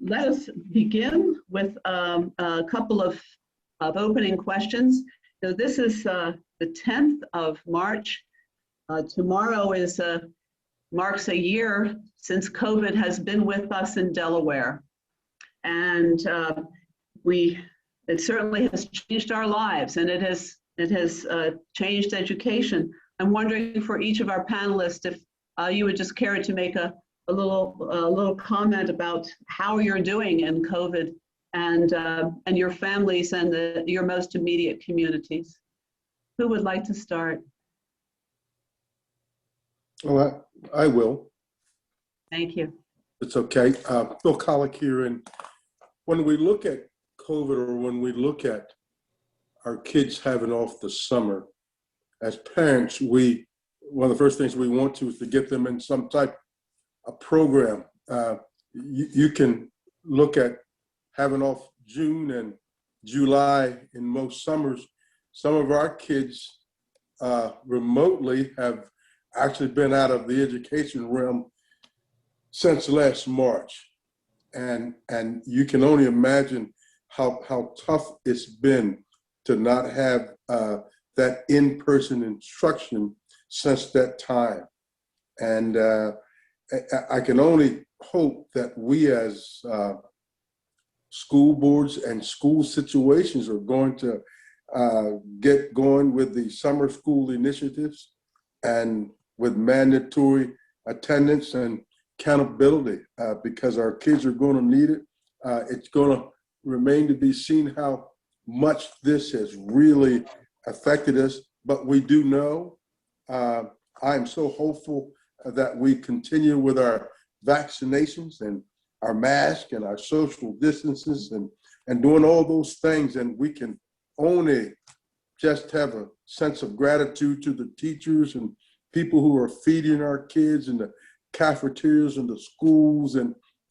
let us begin with a couple of opening questions. So this is the 10th of March. Tomorrow marks a year since COVID has been with us in Delaware. And it certainly has changed our lives, and it has changed education. I'm wondering for each of our panelists if you would just care to make a little comment about how you're doing in COVID and your families and your most immediate communities. Who would like to start? Well, I will. Thank you. It's okay. Bill Collick here. And when we look at COVID, or when we look at our kids having off the summer, as parents, one of the first things we want to is to get them in some type of program. You can look at having off June and July in most summers. Some of our kids remotely have actually been out of the education realm since last March. And you can only imagine how tough it's been to not have that in-person instruction since that time. And I can only hope that we as school boards and school situations are going to get going with the summer school initiatives and with mandatory attendance and accountability, because our kids are going to need it. It's going to remain to be seen how much this has really affected us, but we do know, I am so hopeful that we continue with our vaccinations and our masks and our social distances and doing all those things, and we can only just have a sense of gratitude to the teachers and people who are feeding our kids in the cafeterias and the schools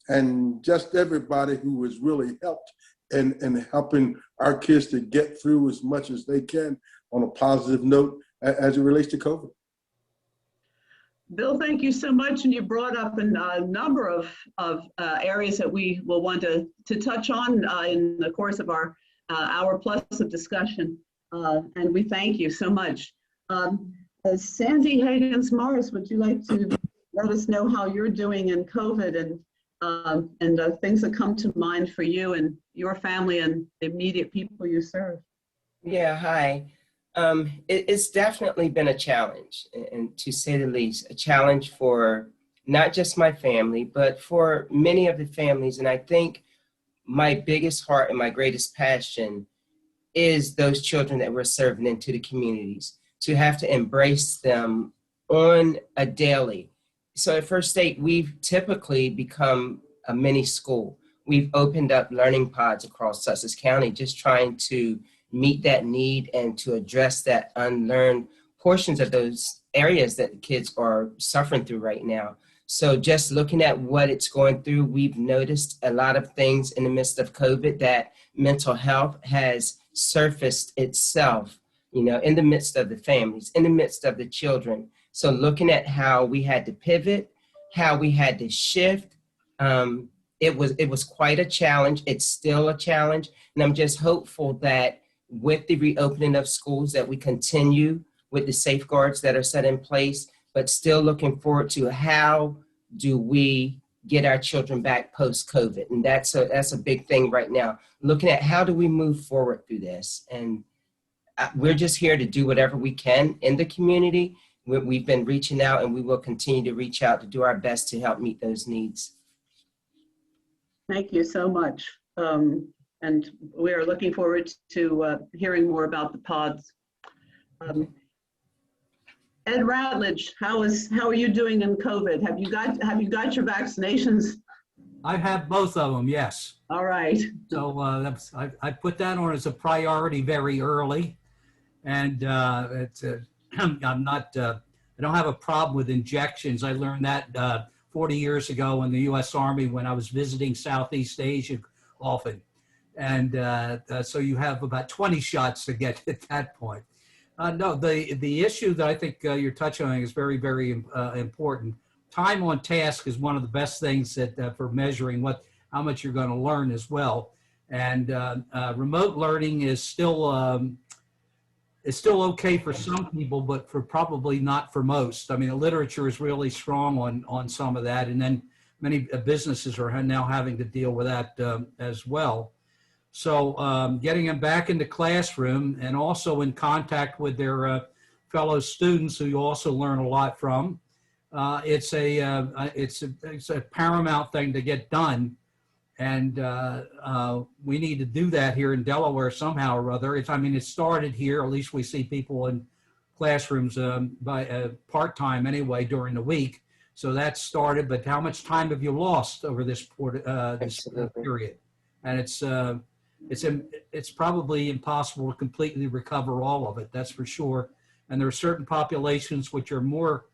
and just everybody who has really helped in helping our kids to get through as much as they can on a positive note as it relates to COVID. Bill, thank you so much. And you brought up a number of areas that we will want to touch on in the course of our hour plus of discussion. And we thank you so much. Sandy Higgins-Morris, would you like to let us know how you're doing in COVID and things that come to mind for you and your family and the immediate people you serve? Yeah, hi. It's definitely been a challenge, and to say the least, a challenge for not just my family, but for many of the families. And I think my biggest heart and my greatest passion is those children that we're serving into the communities, to have to embrace them on a daily. So at First State, we've typically become a mini school. We've opened up learning pods across Sussex County, just trying to meet that need and to address that unlearned portions of those areas that the kids are suffering through right now. So just looking at what it's going through, we've noticed a lot of things in the midst of COVID, that mental health has surfaced itself, you know, in the midst of the families, in the midst of the children. So looking at how we had to pivot, how we had to shift, it was quite a challenge. It's still a challenge. And I'm just hopeful that with the reopening of schools that we continue with the safeguards that are set in place, but still looking forward to how do we get our children back post-COVID. And that's a big thing right now, looking at how do we move forward through this. And we're just here to do whatever we can in the community. We've been reaching out, and we will continue to reach out to do our best to help meet those needs. Thank you so much. And we are looking forward to hearing more about the pods. Ed Ratledge, how are you doing in COVID? Have you got your vaccinations? I have both of them, yes. All right. So I put that on as a priority very early, and it's I'm not I don't have a problem with injections. I learned that 40 years ago in the U.S. Army when I was visiting Southeast Asia often, and so you have about 20 shots to get at that point. No, the issue that I think you're touching on is very, very important. Time on task is one of the best things that for measuring what how much you're going to learn as well. And remote learning is still it's still okay for some people, but for probably not for most. I mean, the literature is really strong on some of that, and then many businesses are now having to deal with that as well. So getting them back in the classroom and also in contact with their fellow students who you also learn a lot from, it's a paramount thing to get done. And we need to do that here in Delaware somehow or other. I mean, it started here. At least we see people in classrooms by part-time anyway during the week. So that started. But how much time have you lost over this period? And it's probably impossible to completely recover all of it. That's for sure. And there are certain populations which are more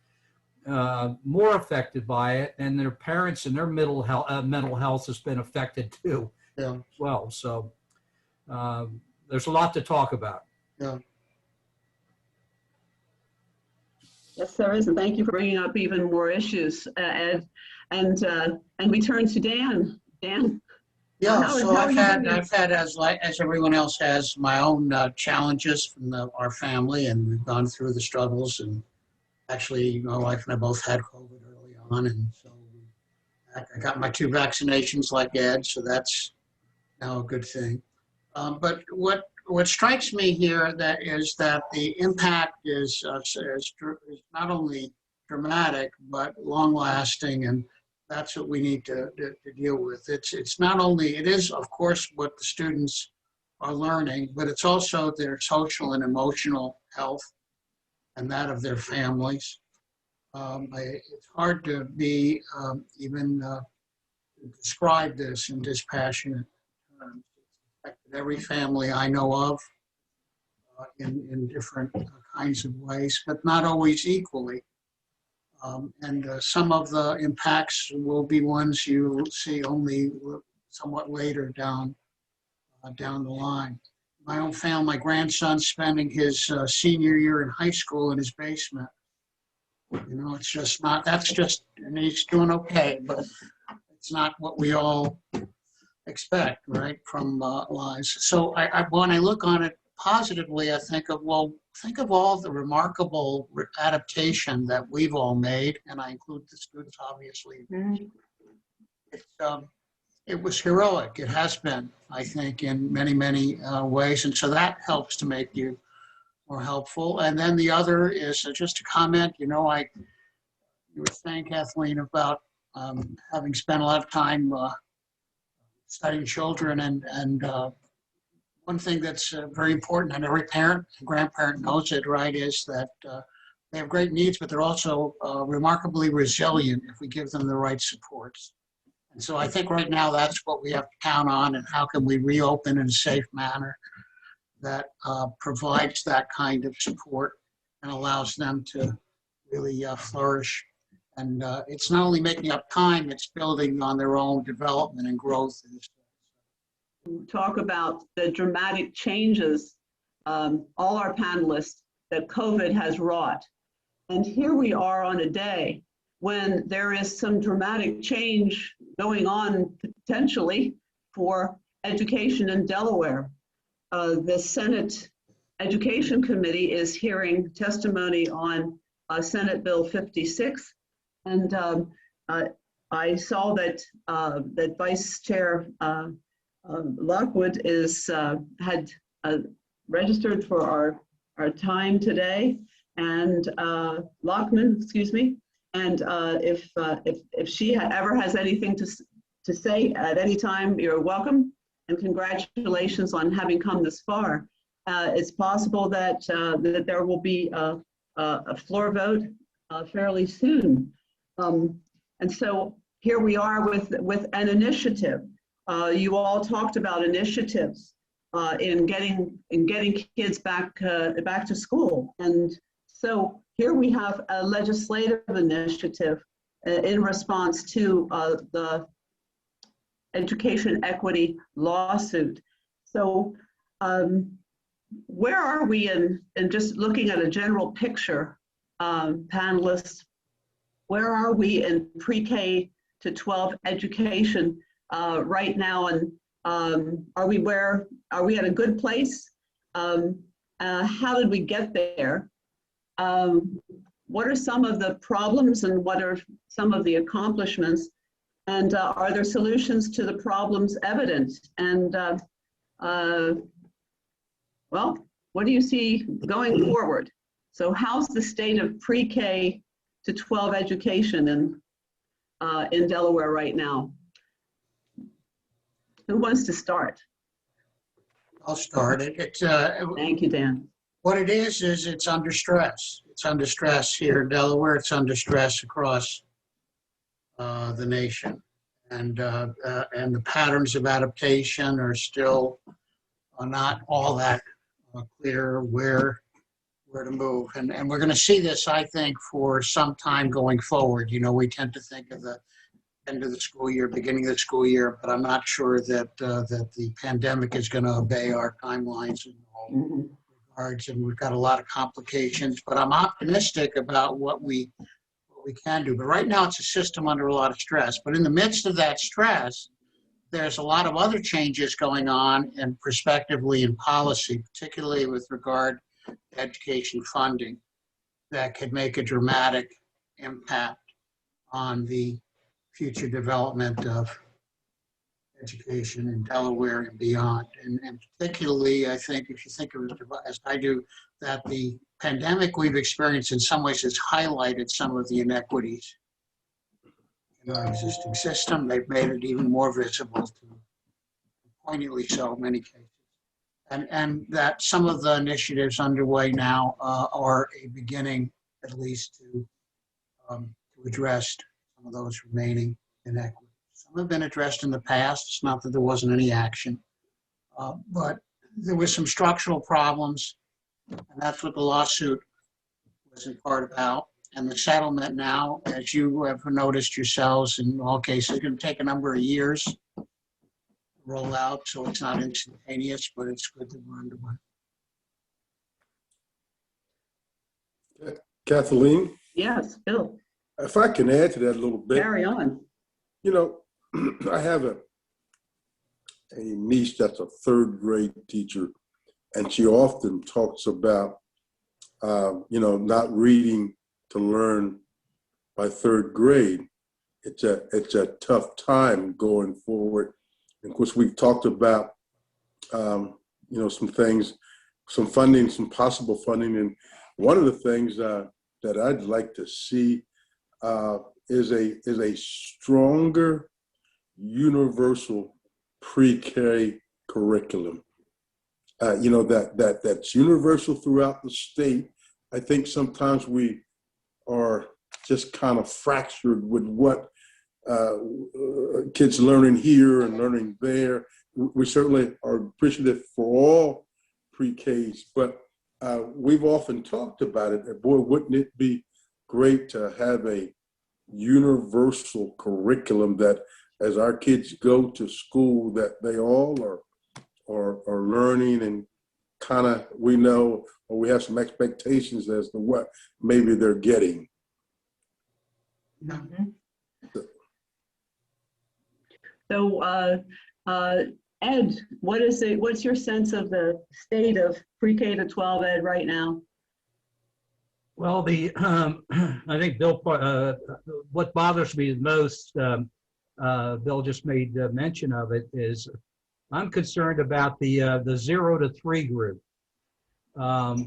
affected by it, and their parents and their mental health has been affected too. Yeah. As well. So there's a lot to talk about. Yeah. Yes, there is, and thank you for bringing up even more issues, Ed. And we turn to Dan. Dan. Yeah, How so are I've you had, doing? as everyone else has, my own challenges from our family, and we've gone through the struggles. And actually, my wife and I both had COVID early on, and so I got my 2 vaccinations like Ed, so that's now a good thing. But what strikes me here is that the impact is not only dramatic but long-lasting, and that's what we need to deal with. It's not only, it is of course what the students are learning, but it's also their social and emotional health and that of their families. It's hard to be even describe this in dispassionate terms. It's affected every family I know of in different kinds of ways, but not always equally. And some of the impacts will be ones you see only somewhat later down the line. My own family, my grandson's spending his senior year in high school in his basement. You know, it's just not, that's just, and he's doing okay, but it's not what we all expect, right, from lives. So when I look on it positively, I think of, well, think of all the remarkable adaptation that we've all made, and I include the students, obviously. It was heroic. It has been, I think, in many, many ways, and so that helps to make you more helpful. And then the other is just a comment. You know, you were saying, Kathleen, about having spent a lot of time studying children, and one thing that's very important, and every parent and grandparent knows it, right, is that they have great needs, but they're also remarkably resilient if we give them the right supports. And so I think right now that's what we have to count on, and how can we reopen in a safe manner that provides that kind of support and allows them to really flourish. And it's not only making up time, it's building on their own development and growth. Talk about the dramatic changes, all our panelists, that COVID has wrought. And here we are on a day when there is some dramatic change going on potentially for education in Delaware. The Senate Education Committee is hearing testimony on Senate Bill 56. And I saw that that Vice Chair Lockwood had registered for our time today, and Lockman, excuse me. And if she ever has anything to say at any time, you're welcome. And congratulations on having come this far. It's possible that that there will be a floor vote fairly soon. And so here we are with an initiative. You all talked about initiatives in getting kids back to school, and so here we have a legislative initiative in response to the education equity lawsuit. So where are we in just looking at a general picture, panelists? Where are we in pre-K to 12 education right now, and are we at a good place? How did we get there? What are some of the problems and what are some of the accomplishments? And are there solutions to the problems evident? And well, what do you see going forward? So how's the state of pre-K to 12 education in Delaware right now? Who wants to start? I'll start. Thank you, Dan. What it is it's under stress. It's under stress here in Delaware. It's under stress across the nation. And the patterns of adaptation are still not all that clear where to move. And we're going to see this, I think, for some time going forward. You know, we tend to think of the end of the school year, beginning of the school year, but I'm not sure that the pandemic is going to obey our timelines in all regards. And we've got a lot of complications, but I'm optimistic about what we can do. But right now it's a system under a lot of stress. But in the midst of that stress, there's a lot of other changes going on and prospectively in policy, particularly with regard to education funding, that could make a dramatic impact on the future development of education in Delaware and beyond. And particularly, I think, if you think of it as I do, that the pandemic we've experienced in some ways has highlighted some of the inequities in our existing system. They've made it even more visible, poignantly so in many cases. And that some of the initiatives underway now are a beginning, at least, to address some of those remaining inequities. Some have been addressed in the past. It's not that there wasn't any action, but there was some structural problems, and that's what the lawsuit was in part about. And the settlement now, as you have noticed yourselves, in all cases, is going to take a number of years to roll out, so it's not instantaneous, but it's good that we're underway. Kathleen, Yes, Bill, if I can add to that a little bit. carry on. You know, I have a niece that's a third grade teacher, and she often talks about, not reading to learn by third grade. It's a tough time going forward. And of course, we've talked about, some things, some funding, some possible funding. And one of the things that I'd like to see is a stronger universal pre-K curriculum. That's universal throughout the state. I think sometimes we are just kind of fractured with what kids learning here and learning there. We certainly are appreciative for all pre-Ks, but we've often talked about it. Boy, wouldn't it be great to have a universal curriculum that as our kids go to school, that they all are learning, and kind of we know, or we have some expectations as to what maybe they're getting. So, Ed, what's your sense of the state of pre-K to 12 ed right now? Well, I think Bill, what bothers me the most, Bill just made mention of it, is I'm concerned about the 0 to 3 group,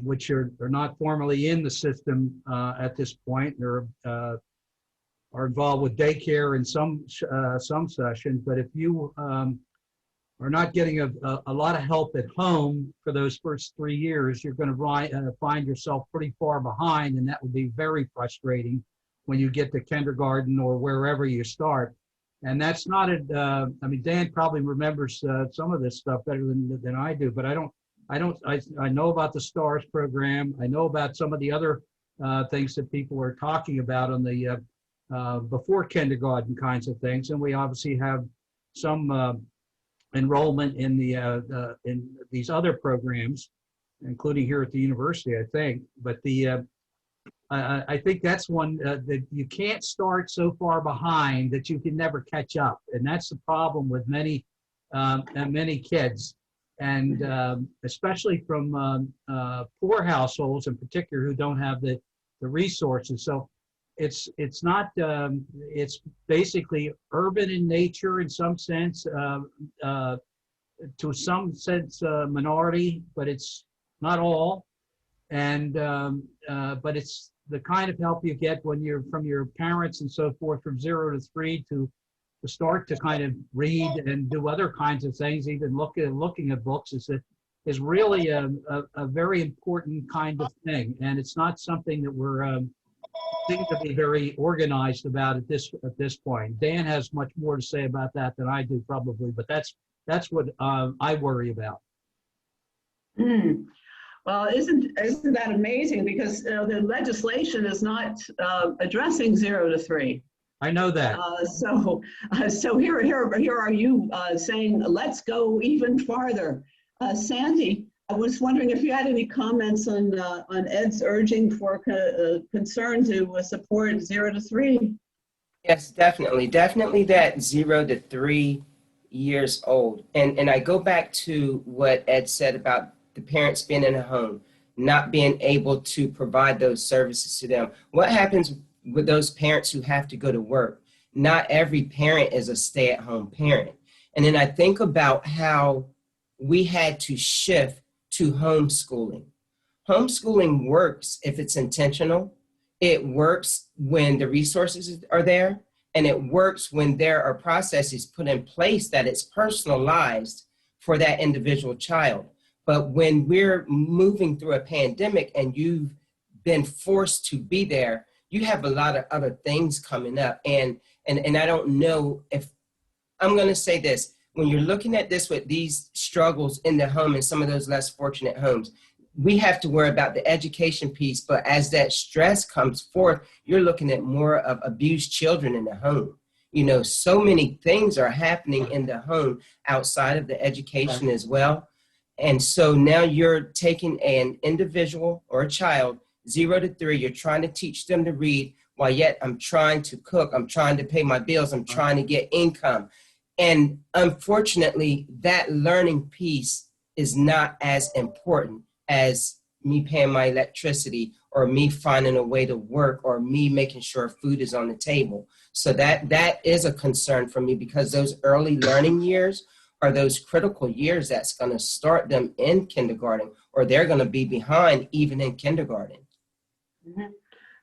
which are not formally in the system at this point. They're are involved with daycare in some sessions, but if you are not getting a lot of help at home for those first 3 years, you're going to find yourself pretty far behind, and that would be very frustrating when you get to kindergarten or wherever you start. And that's not Dan probably remembers some of this stuff better than I do, but I know about the STARS program. I know about some of the other things that people are talking about on the before kindergarten kinds of things, and we obviously have some enrollment in in these other programs, including here at the university, I think. But I think that's one that you can't start so far behind that you can never catch up. And that's the problem with many kids. And especially from poor households in particular who don't have the resources. So it's not, it's basically urban in nature in some sense, to some sense minority, but it's not all. And but it's the kind of help you get when you're from your parents and so forth from 0 to 3 to start to kind of read and do other kinds of things, even looking at books is really a very important kind of thing. And it's not something that we're seem to be very organized about at this point. Dan has much more to say about that than I do probably, but that's what I worry about. Hmm. Well, isn't that amazing? Because the legislation is not addressing 0 to 3. I know that. So here are you saying, let's go even farther. Sandy, I was wondering if you had any comments on Ed's urging for concern to support 0 to 3. Yes, definitely. Definitely that 0 to 3 years old. And I go back to what Ed said about the parents being in a home, not being able to provide those services to them. What happens with those parents who have to go to work? Not every parent is a stay-at-home parent. And then I think about how we had to shift to homeschooling. Homeschooling works if it's intentional. It works when the resources are there, and it works when there are processes put in place that it's personalized for that individual child. But when we're moving through a pandemic and you've been forced to be there, you have a lot of other things coming up. And I don't know if, I'm going to say this, when you're looking at this with these struggles in the home and some of those less fortunate homes, we have to worry about the education piece. But as that stress comes forth, you're looking at more of abused children in the home. You know, so many things are happening in the home outside of the education as well. And so now you're taking an individual or a child, 0 to 3, you're trying to teach them to read, while yet I'm trying to cook, I'm trying to pay my bills, I'm trying to get income. And unfortunately, that learning piece is not as important as me paying my electricity or me finding a way to work or me making sure food is on the table. So that is a concern for me, because those early learning years are those critical years that's going to start them in kindergarten, or they're going to be behind even in kindergarten. Mm-hmm.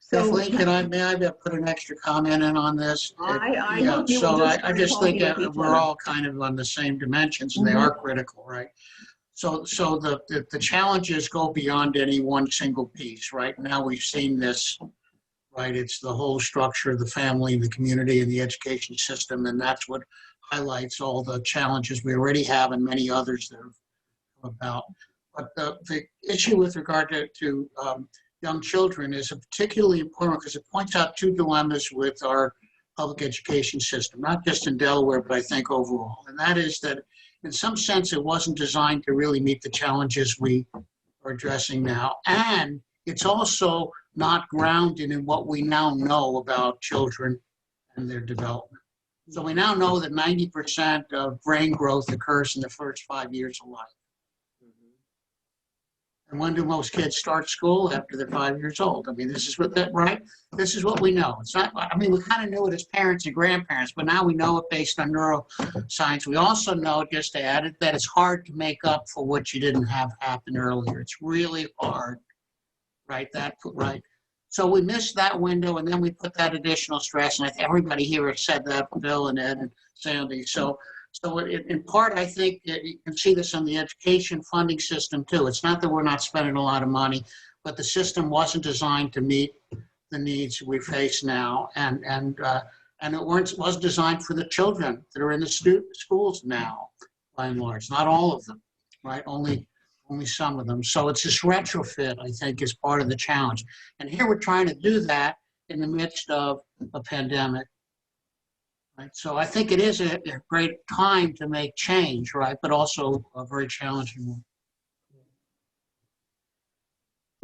Kathleen, may I put an extra comment in on this? I Yeah, hope you so will I just think that we're other. all kind of on the same dimensions, and they are critical, right? So the challenges go beyond any one single piece, right? Now we've seen this, right? It's the whole structure of the family, the community, and the education system, and that's what highlights all the challenges we already have and many others that are about. But the issue with regard to young children is a particularly important because it points out 2 dilemmas with our public education system, not just in Delaware, but I think overall. And that is that in some sense, it wasn't designed to really meet the challenges we are addressing now. And it's also not grounded in what we now know about children and their development. So we now know that 90% of brain growth occurs in the first 5 years of life. And when do most kids start school? After they're 5 years old. I mean, this is what that, right? This is what we know. It's not, I mean, we kind of knew it as parents and grandparents, but now we know it based on neuroscience. We also know, just to add it, that it's hard to make up for what you didn't have happen earlier. It's really hard, right? Right. So we missed that window, and then we put that additional stress, and I think everybody here has said that, Bill and Ed and Sandy. So in part, I think you can see this in the education funding system too. It's not that we're not spending a lot of money, but the system wasn't designed to meet the needs we face now, and it wasn't designed for the children that are in the schools now, by and large. Not all of them, right? Only some of them. So it's this retrofit, I think, is part of the challenge. And here we're trying to do that in the midst of a pandemic. Right. So I think it is a great time to make change, right? But also a very challenging one.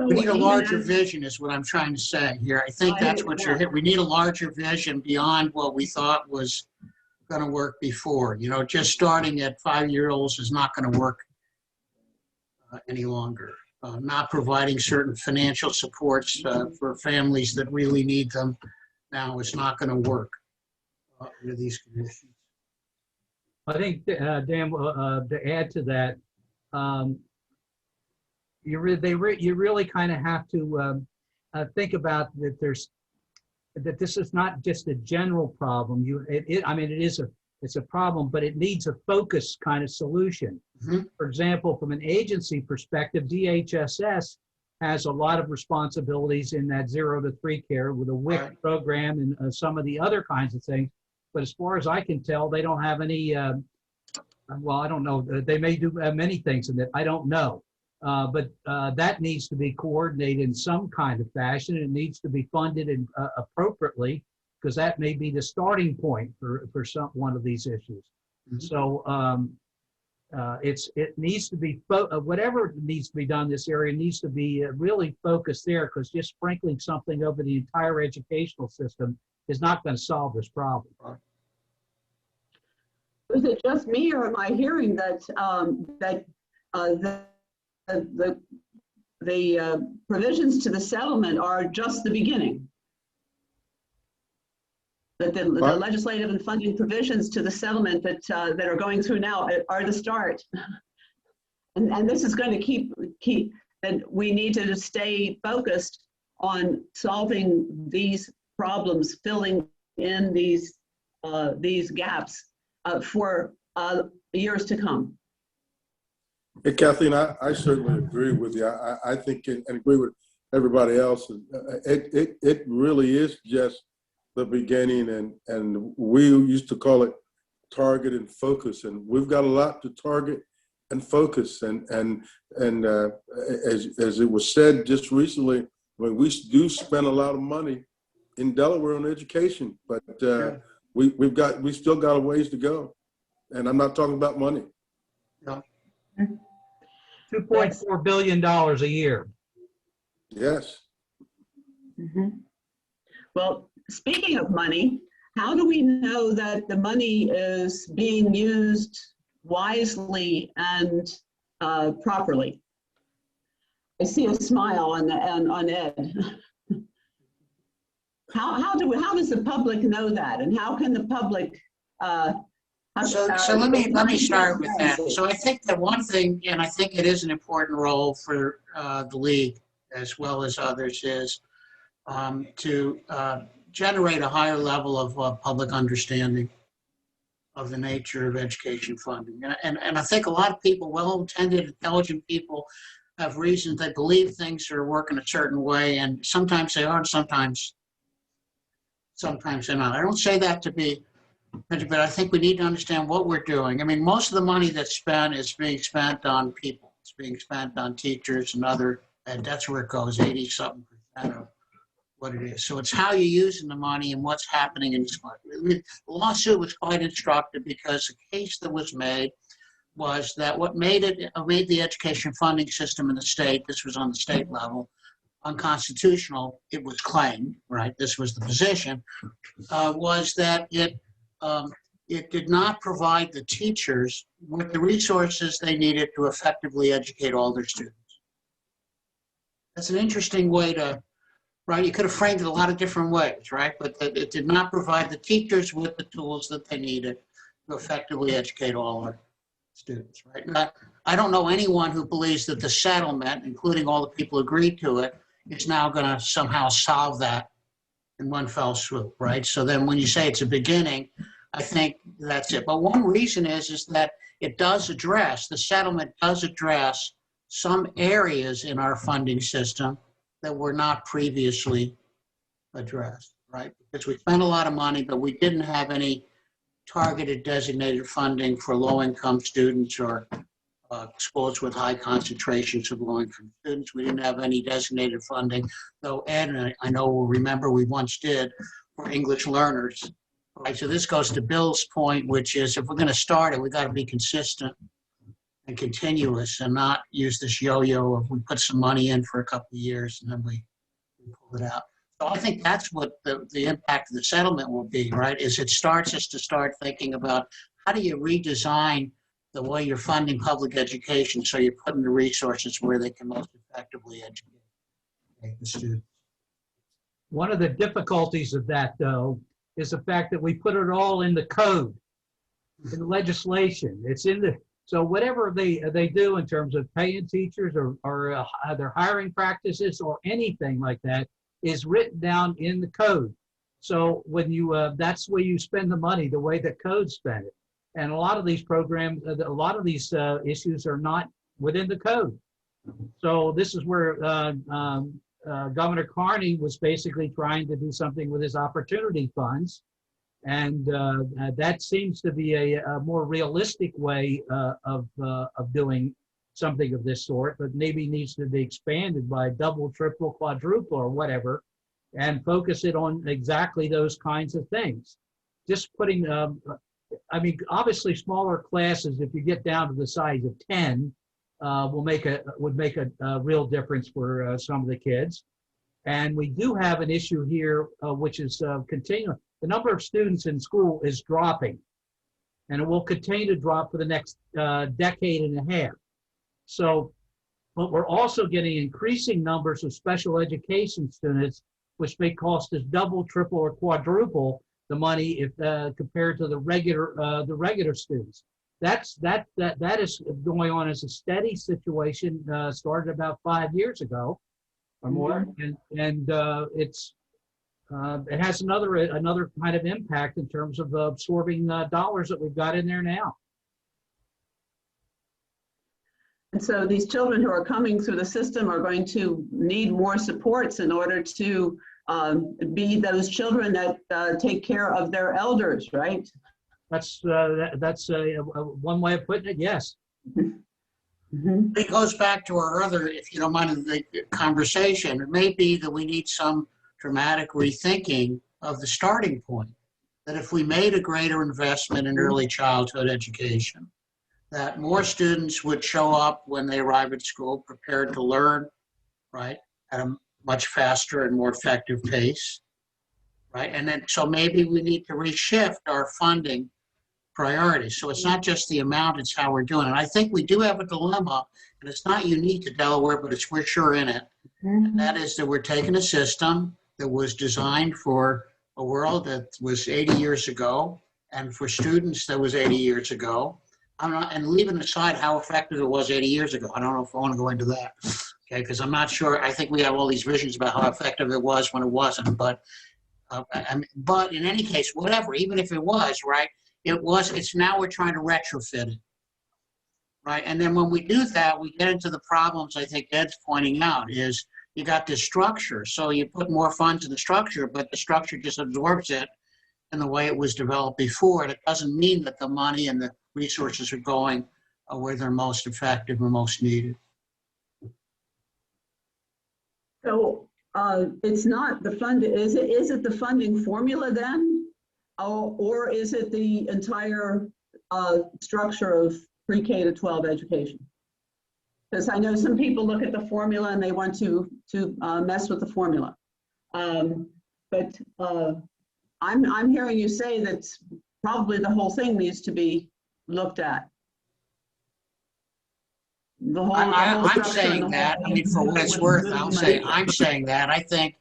We need a even larger as- vision is what I'm trying to say here. I think I that's hear what that. you're hitting. We need a larger vision beyond what we thought was going to work before. You know, just starting at 5-year-olds is not going to work any longer. Not providing certain financial supports for families that really need them now is not going to work under these conditions. I think, Dan, to add to that, you really kind of have to think about that that this is not just a general problem. I mean, it's a problem, but it needs a focused kind of solution. Mhm. For example, from an agency perspective, DHSS has a lot of responsibilities in that 0 to 3 care with a WIC Right. program and some of the other kinds of things. But as far as I can tell, they don't have any, well, I don't know. They may do many things in that. I don't know. But that needs to be coordinated in some kind of fashion. It needs to be funded appropriately, because that may be the starting point for one of these issues. Mhm. So it needs to be, whatever needs to be done in this area needs to be really focused there, because just sprinkling something over the entire educational system is not going to solve this problem. Is it just me, or am I hearing that the provisions to the settlement are just the beginning? That the What? legislative and funding provisions to the settlement that are going through now are the start. And this is going to keep, and we need to stay focused on solving these problems, filling in these gaps for years to come. Hey, Kathleen, I certainly agree with you. I think and agree with everybody else. It really is just the beginning, and we used to call it target and focus, and we've got a lot to target and focus. And as it was said just recently, when we do spend a lot of money in Delaware on education, but we still got a ways to go, and I'm not talking about money. $2.4 billion a year. Yes. Mhm. Well, speaking of money, how do we know that the money is being used wisely and properly? I see a smile on Ed. How does the public know that, and how can the public? So let me start with that. So I think that one thing, and I think it is an important role for the league as well as others, is to generate a higher level of public understanding of the nature of education funding. And I think a lot of people, well-intended, intelligent people, have reasons they believe things are working a certain way, and sometimes they are, and sometimes they're not. I don't say that to be, but I think we need to understand what we're doing. I mean, most of the money that's spent is being spent on people. It's being spent on teachers and and that's where it goes, 80-something% of what it is. So it's how you're using the money and what's happening in school. The lawsuit was quite instructive, because the case that was made was that what made the education funding system in the state, this was on the state level, unconstitutional, it was claimed, right? This was the position, was that it did not provide the teachers with the resources they needed to effectively educate all their students. That's an interesting way to, right? You could have framed it a lot of different ways, right? But it did not provide the teachers with the tools that they needed to effectively educate all our students, right? Now, I don't know anyone who believes that the settlement, including all the people who agreed to it, is now going to somehow solve that in one fell swoop, right? So then when you say it's a beginning, I think that's it. But one reason is that the settlement does address some areas in our funding system that were not previously addressed, right? Because we spent a lot of money, but we didn't have any targeted designated funding for low-income students or schools with high concentrations of low-income students. We didn't have any designated funding, though Ed and I know will remember we once did, for English learners. Right, so this goes to Bill's point, which is if we're going to start it, we got to be consistent and continuous, and not use this yo-yo of we put some money in for a couple of years and then we pull it out. So I think that's what the impact of the settlement will be, right? Is it starts us to start thinking about how do you redesign the way you're funding public education so you're putting the resources where they can most effectively educate the students. One of the difficulties of that, though, is the fact that we put it all in the code, in the legislation. It's in the, so whatever they do in terms of paying teachers or their hiring practices or anything like that is written down in the code. So when you, that's where you spend the money, the way the code spend it. And a lot of these programs, a lot of these issues are not within the code. So this is where Governor Carney was basically trying to do something with his opportunity funds. And that seems to be a more realistic way of doing something of this sort, but maybe needs to be expanded by double, triple, quadruple, or whatever, and focus it on exactly those kinds of things. Just putting, I mean, obviously smaller classes, if you get down to the size of 10, would make a real difference for some of the kids. And we do have an issue here, which is continuing. The number of students in school is dropping, and it will continue to drop for the next decade and a half. So, but we're also getting increasing numbers of special education students, which may cost us double, triple, or quadruple the money if compared to the regular students. That is going on as a steady situation. Started about 5 years ago or more, and it's it has another kind of impact in terms of absorbing dollars that we've got in there now. And so these children who are coming through the system are going to need more supports in order to be those children that take care of their elders, right? That's one way of putting it, yes. Mm-hmm. It goes back to our other, if you don't mind the conversation, it may be that we need some dramatic rethinking of the starting point. That if we made a greater investment in early childhood education, that more students would show up when they arrive at school prepared to learn, right, at a much faster and more effective pace, right? And then, so maybe we need to reshift our funding priorities. So it's not just the amount, it's how we're doing it. I think we do have a dilemma, and it's not unique to Delaware, but we're sure in it. And that is that we're taking a system that was designed for a world that was 80 years ago, and for students that was 80 years ago. And leaving aside how effective it was 80 years ago. I don't know if I want to go into that, okay? Because I'm not sure. I think we have all these visions about how effective it was when it wasn't. But in any case, whatever, even if it was, right, it's now we're trying to retrofit it, right? And then when we do that, we get into the problems I think Ed's pointing out is you got this structure. So you put more funds in the structure, but the structure just absorbs it in the way it was developed before. And it doesn't mean that the money and the resources are going where they're most effective or most needed. So it's not the fund, is it the funding formula then? Or is it the entire structure of pre-K to 12 education? Because I know some people look at the formula and they want to mess with the formula. But I'm hearing you say that probably the whole thing needs to be looked at. I'm saying that. I mean, for what it's worth, I'm saying that. I think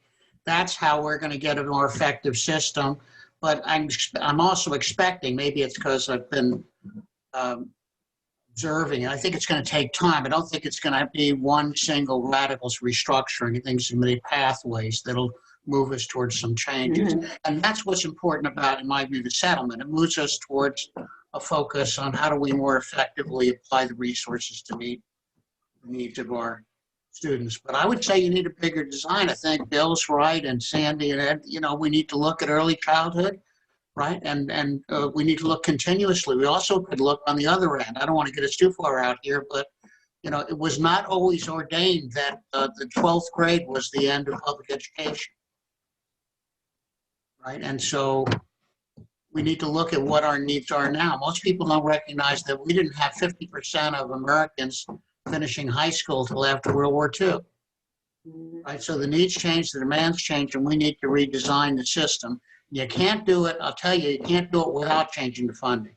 that's how we're going to get a more effective system. But I'm also expecting, maybe it's because I've been observing, I think it's going to take time. I don't think it's going to be one single radical restructuring. I think it's going to be pathways that'll move us towards some changes. Mm-hmm. And that's what's important about, in my view, the settlement. It moves us towards a focus on how do we more effectively apply the resources to meet the needs of our students. But I would say you need a bigger design. I think Bill's right, and Sandy and Ed, we need to look at early childhood, right? And we need to look continuously. We also could look on the other end. I don't want to get us too far out here, but it was not always ordained that the 12th grade was the end of public education. Right, and so, we need to look at what our needs are now. Most people don't recognize that we didn't have 50% of Americans finishing high school till after World War II. Right, so the needs change, the demands change, and we need to redesign the system. You can't do it, I'll tell you, you can't do it without changing the funding.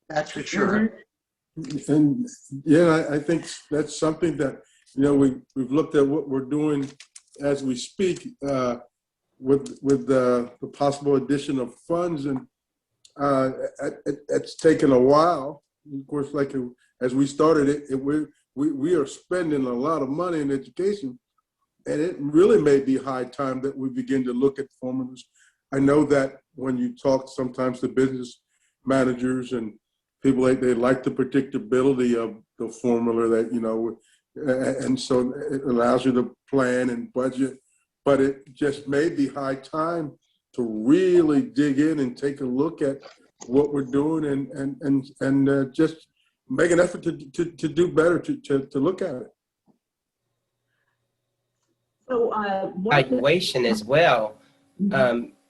That's for sure. And yeah, I think that's something that, we've looked at what we're doing as we speak with the possible addition of funds, and it's taken a while. Of course, like as we started we are spending a lot of money in education, and it really may be high time that we begin to look at formulas. I know that when you talk sometimes to business managers and people, they like the predictability of the formula that, and so it allows you to plan and budget, but it just may be high time to really dig in and take a look at what we're doing and just make an effort to do better, to look at it. So, Evaluation as well.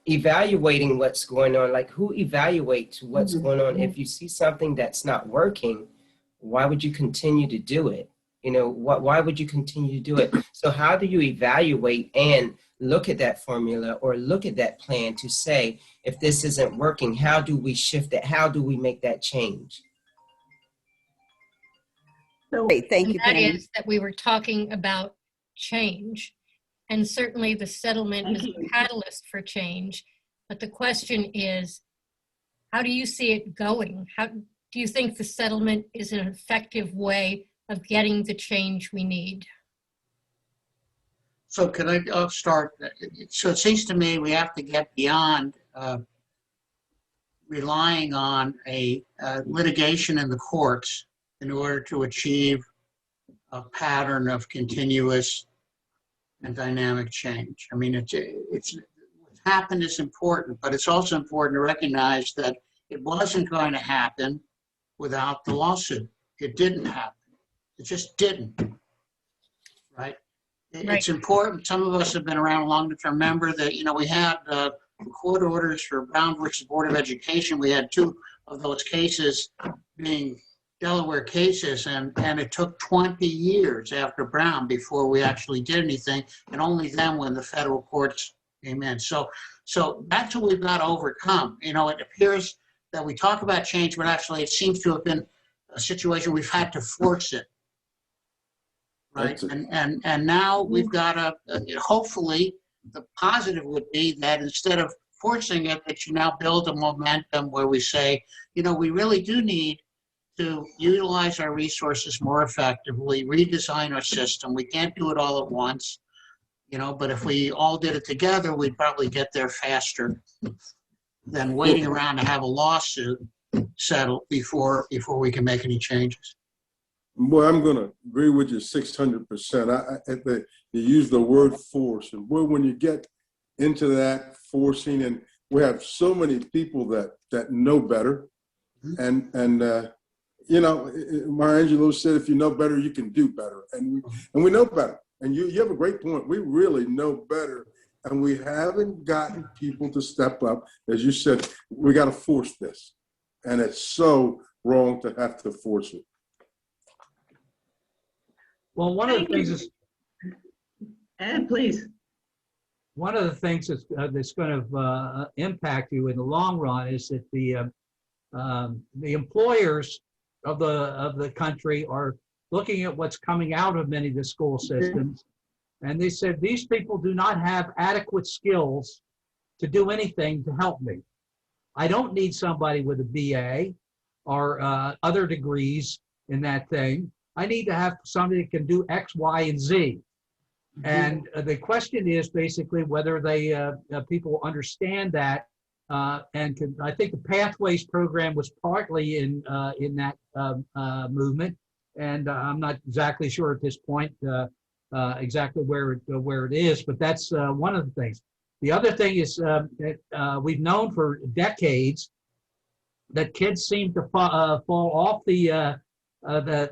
Evaluating what's going on, like who evaluates what's going on? If you see something that's not working, why would you continue to do it? Why would you continue to do it? So how do you evaluate and look at that formula or look at that plan to say, if this isn't working, how do we shift it? How do we make that change? Great, thank you, That Penny. is that we were talking about change. And certainly the settlement is a catalyst for change. But the question is, how do you see it going? How do you think the settlement is an effective way of getting the change we need? So can I start? So it seems to me we have to get beyond relying on a litigation in the courts in order to achieve a pattern of continuous and dynamic change. I mean, it's what's happened is important, but it's also important to recognize that it wasn't going to happen without the lawsuit. It didn't happen. It just didn't, right? It's important. Some of us have been around long enough to remember that, we had court orders for Brown versus Board of Education. We had 2 of those cases being Delaware cases, and it took 20 years after Brown before we actually did anything, and only then when the federal courts came in. So that's what we've got to overcome. It appears that we talk about change, but actually it seems to have been a situation we've had to force it. Right, and now we've got to, hopefully, the positive would be that instead of forcing it, that you now build a momentum where we say, we really do need to utilize our resources more effectively, redesign our system. We can't do it all at once, but if we all did it together, we'd probably get there faster than waiting around to have a lawsuit settled before we can make any changes. Boy, I'm going to agree with you 600%. You use the word force, and boy, when you get into that forcing, and we have so many people that know better, and Maya Angelou said, if you know better, you can do better, and we know better. And you have a great point. We really know better, and we haven't gotten people to step up. As you said, we got to force this, and it's so wrong to have to force it. Well, one of the things is, Ed, please. one of the things that's going to impact you in the long run is that the employers of the country are looking at what's coming out of many of the school systems, and they said these people do not have adequate skills to do anything to help me. I don't need somebody with a BA or other degrees in that thing. I need to have somebody that can do X, Y, and Z. And the question is basically whether people understand that and can. I think the Pathways program was partly in that movement, and I'm not exactly sure at this point exactly where it is, but that's one of the things. The other thing is that we've known for decades that kids seem to fall off the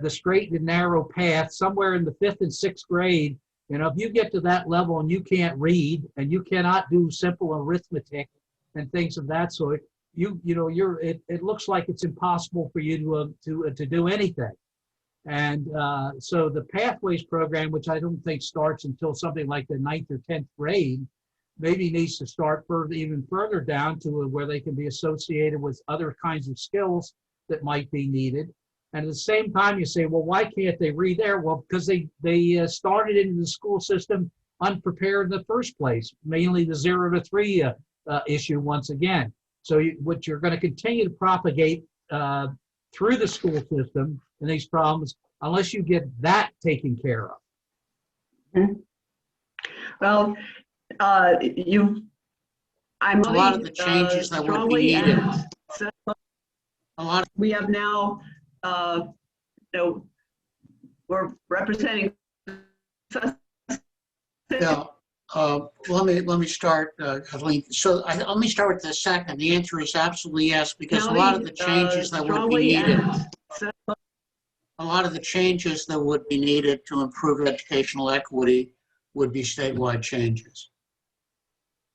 straight and narrow path somewhere in the 5th and 6th grade. If you get to that level and you can't read and you cannot do simple arithmetic and things of that sort, it looks like it's impossible for you to do anything. And so the Pathways program, which I don't think starts until something like the 9th or 10th grade, maybe needs to start even further down to where they can be associated with other kinds of skills that might be needed. And at the same time, you say, well, why can't they read there? Well, because they started into the school system unprepared in the first place, mainly the 0 to 3 issue once again. So what you're going to continue to propagate through the school system and these problems, unless you get that taken care of. Mm-hmm. Well, I'm A lot of the changes that would be needed. We have now, we're representing. Yeah. Let me start, Kathleen. So let me start with the second. The answer is absolutely yes, because a lot of the changes that would be needed. A lot of the changes that would be needed to improve educational equity would be statewide changes.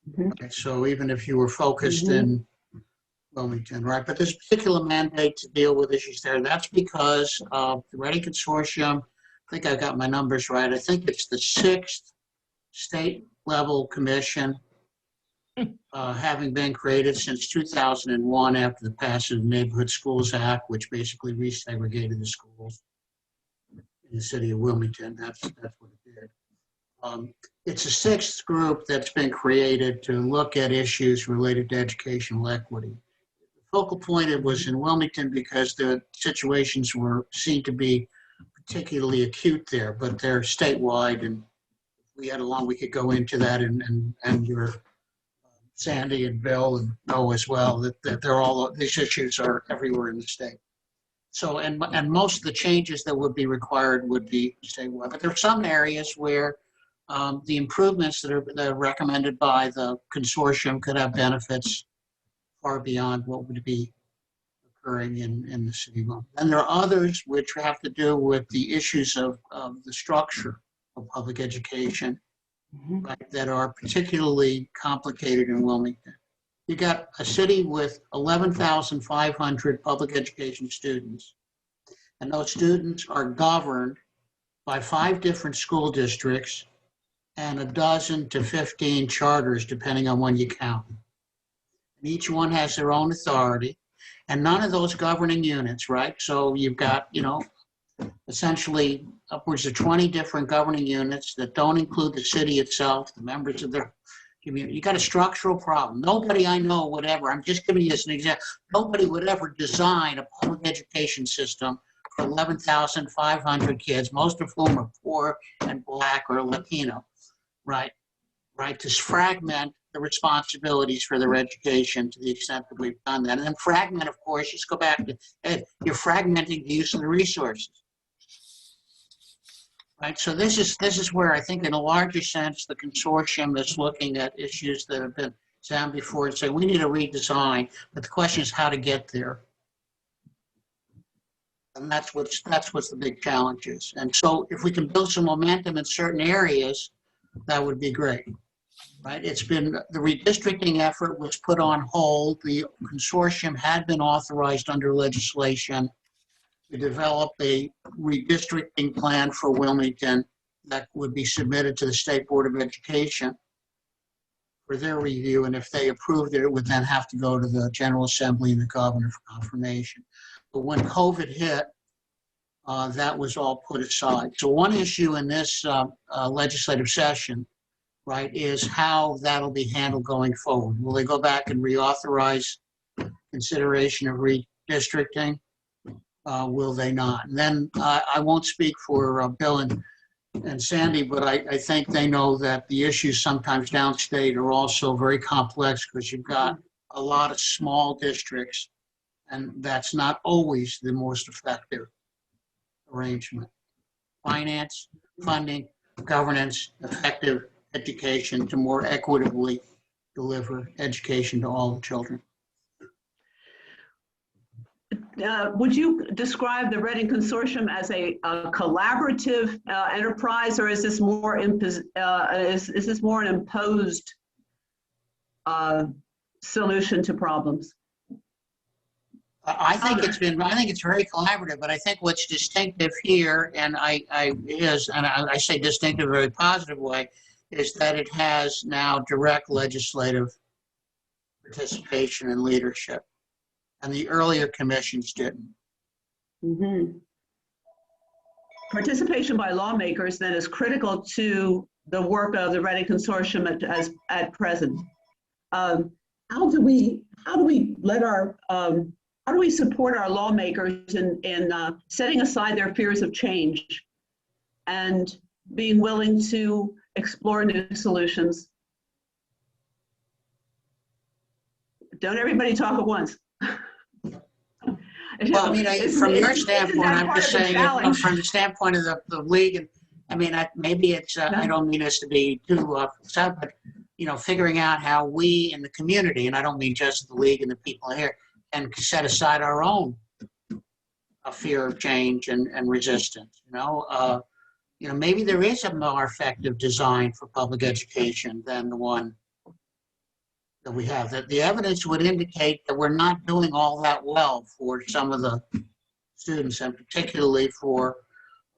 Mm-hmm. Okay, so even if you were focused in Wilmington, right? But there's a particular mandate to deal with issues there. That's because of the Reading Consortium. I think I got my numbers right. I think it's the 6th state level commission having been created since 2001 after the passage of the Neighborhood Schools Act, which basically resegregated the schools in the city of Wilmington. That's what it did. It's a 6th group that's been created to look at issues related to educational equity. The focal point it was in Wilmington because the situations seemed to be particularly acute there, but they're statewide, and we had we could go into that, and your Sandy and Bill know as well that these issues are everywhere in the state. So, and most of the changes that would be required would be statewide, but there are some areas where the improvements that are recommended by the consortium could have benefits far beyond what would be occurring in the city. And there are others which have to do with the issues of the structure of public education, right, that are particularly complicated in Wilmington. You got a city with 11,500 public education students, and those students are governed by 5 different school districts and 12 to 15 charters, depending on when you count. And each one has their own authority, and none of those governing units, right? So you've got, essentially upwards of 20 different governing units that don't include the city itself, the members of their community. You got a structural problem. Nobody I know would ever, I'm just giving you as an example, nobody would ever design a public education system for 11,500 kids, most of whom are poor and Black or Latino, right? To fragment the responsibilities for their education to the extent that we've done that. And then fragment, of course, just go back to, you're fragmenting the use of the resources. Right, so this is where I think in a larger sense, the consortium is looking at issues that have been examined before and say, we need a redesign, but the question is how to get there. And that's what's the big challenge is. And so if we can build some momentum in certain areas, that would be great. Right, it's been, the redistricting effort was put on hold. The consortium had been authorized under legislation to develop a redistricting plan for Wilmington that would be submitted to the State Board of Education for their review. And if they approved it, it would then have to go to the General Assembly and the governor for confirmation. But when COVID hit, that was all put aside. So one issue in this legislative session, right, is how that'll be handled going forward. Will they go back and reauthorize consideration of redistricting? Will they not? And then I won't speak for Bill and Sandy, but I think they know that the issues sometimes downstate are also very complex because you've got a lot of small districts, and that's not always the most effective arrangement. Finance, funding, governance, effective education to more equitably deliver education to all the children. Would you describe the Reading Consortium as a collaborative enterprise, or is this more is this more an imposed solution to problems. I think it's very collaborative, but I think what's distinctive here, and I say distinctive in a very positive way, is that it has now direct legislative participation and leadership. And the earlier commissions didn't. Mhm. Participation by lawmakers then is critical to the work of the Reading Consortium at present. How do we let our how do we support our lawmakers in setting aside their fears of change and being willing to explore new solutions? Don't everybody talk at once. Well, I mean, from your standpoint, I'm just saying, from the standpoint of the league, and I mean, maybe it's, I don't mean this to be too sad, but, figuring out how we in the community, and I don't mean just the league and the people here, can set aside our own fear of change and resistance, maybe there is a more effective design for public education than the one that we have. That the evidence would indicate that we're not doing all that well for some of the students, and particularly for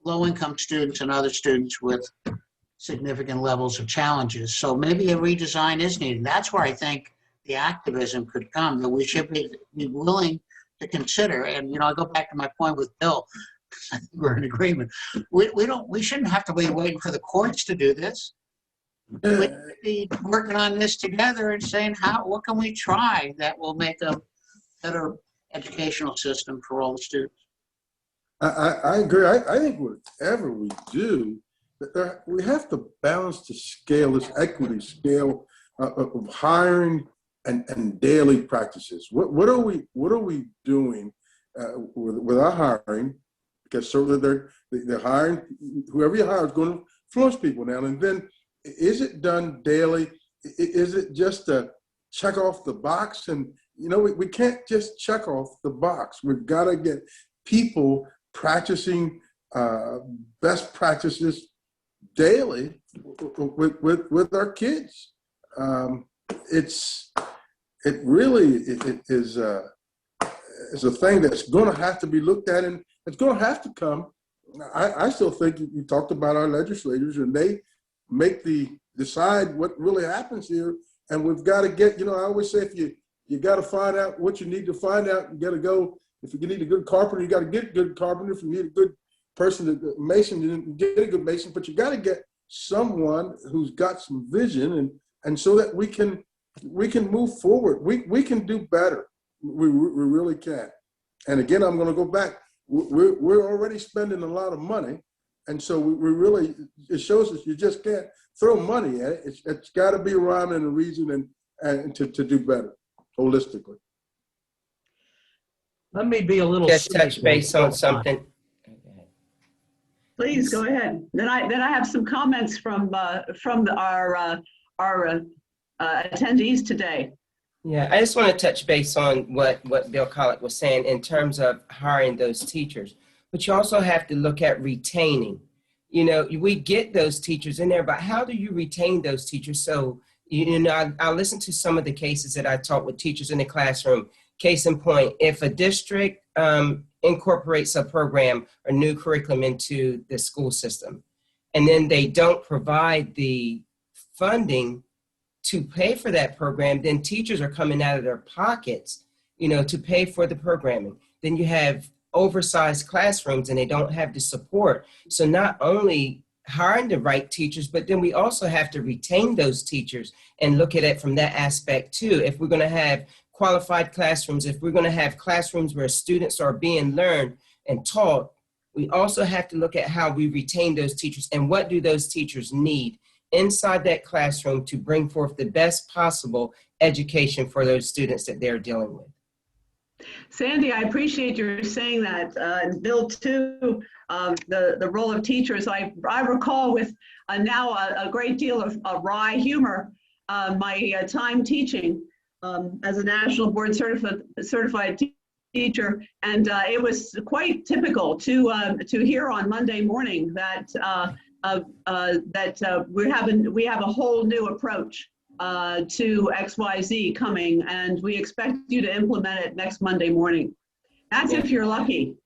low-income students and other students with significant levels of challenges. So maybe a redesign is needed. That's where I think the activism could come, that we should be willing to consider. And, I go back to my point with Bill. I think we're in agreement. We shouldn't have to be waiting for the courts to do this. We should be working on this together and saying, what can we try that will make a better educational system for all the students? I agree. I think whatever we do, we have to balance the scale, this equity scale of hiring and daily practices. What are we doing with our hiring? Because certainly they're hiring, whoever you hire is going to influence people now. And then, is it done daily? Is it just a check off the box? And we can't just check off the box. We've got to get people practicing best practices daily with our kids. It really is a thing that's going to have to be looked at, and it's going to have to come. I still think you talked about our legislators, and they decide what really happens here. And we've got to get, I always say, if you got to find out what you need to find out, you got to go. If you need a good carpenter, you got to get a good carpenter. If you need a good person, a mason, you get a good mason. But you got to get someone who's got some vision, and so that we can move forward. We can do better. We really can. And again, I'm going to go back. We're already spending a lot of money. And so we really, it shows us you just can't throw money at it. It's got to be a rhyme and a reason and to do better holistically. Let me be a little. Just touch base on something. Please go ahead. Then I have some comments from our attendees today. Yeah, I just want to touch base on what Bill Collick was saying in terms of hiring those teachers. But you also have to look at retaining. We get those teachers in there, but how do you retain those teachers? So, I listened to some of the cases that I taught with teachers in the classroom. Case in point, if a district incorporates a program or new curriculum into the school system, and then they don't provide the funding to pay for that program, then teachers are coming out of their pockets, to pay for the programming. Then you have oversized classrooms and they don't have the support. So not only hiring the right teachers, but then we also have to retain those teachers and look at it from that aspect too. If we're going to have qualified classrooms, if we're going to have classrooms where students are being learned and taught, we also have to look at how we retain those teachers and what do those teachers need inside that classroom to bring forth the best possible education for those students that they're dealing with. Sandy, I appreciate your saying that. And Bill, too, the role of teachers. I recall with now a great deal of wry humor my time teaching as a national board certified teacher, and it was quite typical to hear on Monday morning that we have a whole new approach to XYZ coming, and we expect you to implement it next Monday morning. That's if you're lucky.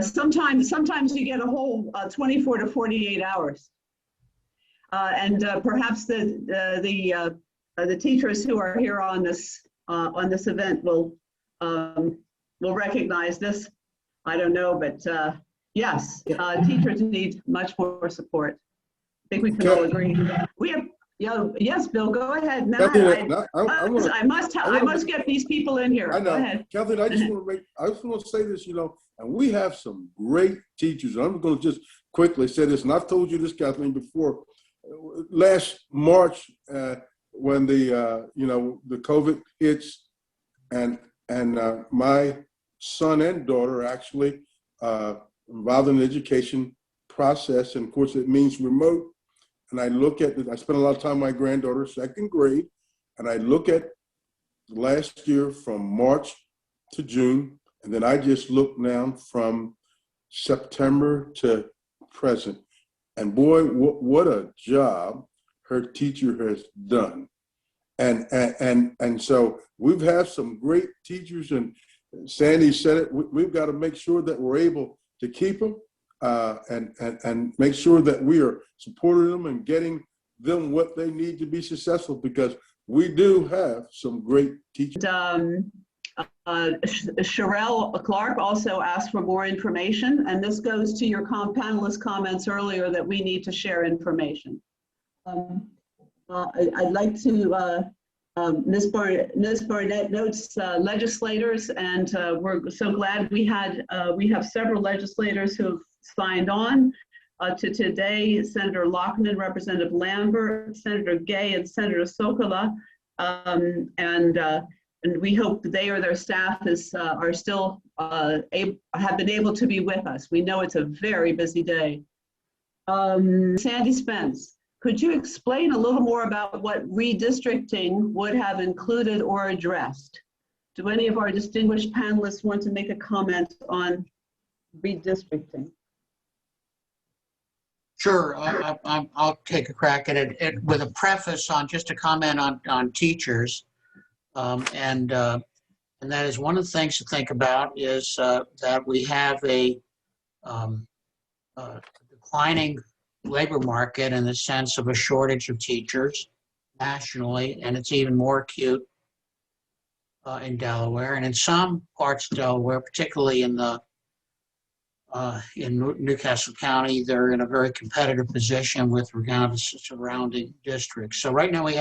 Sometimes you get a whole 24 to 48 hours. And perhaps the teachers who are here on this event will recognize this. I don't know, but yes, teachers need much more support. I think we can all agree. We have, yes, Bill, go ahead. No, I must get these people in here. I know, Go ahead. Kathleen. I just want to say this, and we have some great teachers. I'm going to just quickly say this, and I've told you this, Kathleen, before. Last March, when the COVID hits, and my son and daughter actually involved in the education process, and of course it means remote. And I look at it, I spent a lot of time with my granddaughter, second grade, and I look at last year from March to June, and then I just look now from September to present. And boy, what a job her teacher has done. And so we've had some great teachers, and Sandy said it, we've got to make sure that we're able to keep them and make sure that we are supporting them and getting them what they need to be successful, because we do have some great teachers. Sherelle Clark also asked for more information, and this goes to your panelist comments earlier that we need to share information. I'd like to, Ms. Barnett notes legislators, and we're so glad we have several legislators who have signed on to today: Senator Lockman, Representative Lambert, Senator Gay, and Senator Sokola, and we hope they or their staff are still have been able to be with us. We know it's a very busy day. Sandy Spence, could you explain a little more about what redistricting would have included or addressed? Do any of our distinguished panelists want to make a comment on redistricting? Sure, I'll take a crack at it with a preface on just a comment on teachers. And that is one of the things to think about is that we have a declining labor market in the sense of a shortage of teachers nationally, and it's even more acute in Delaware. And in some parts of Delaware, particularly in Newcastle County, they're in a very competitive position with regard to surrounding districts. So right now we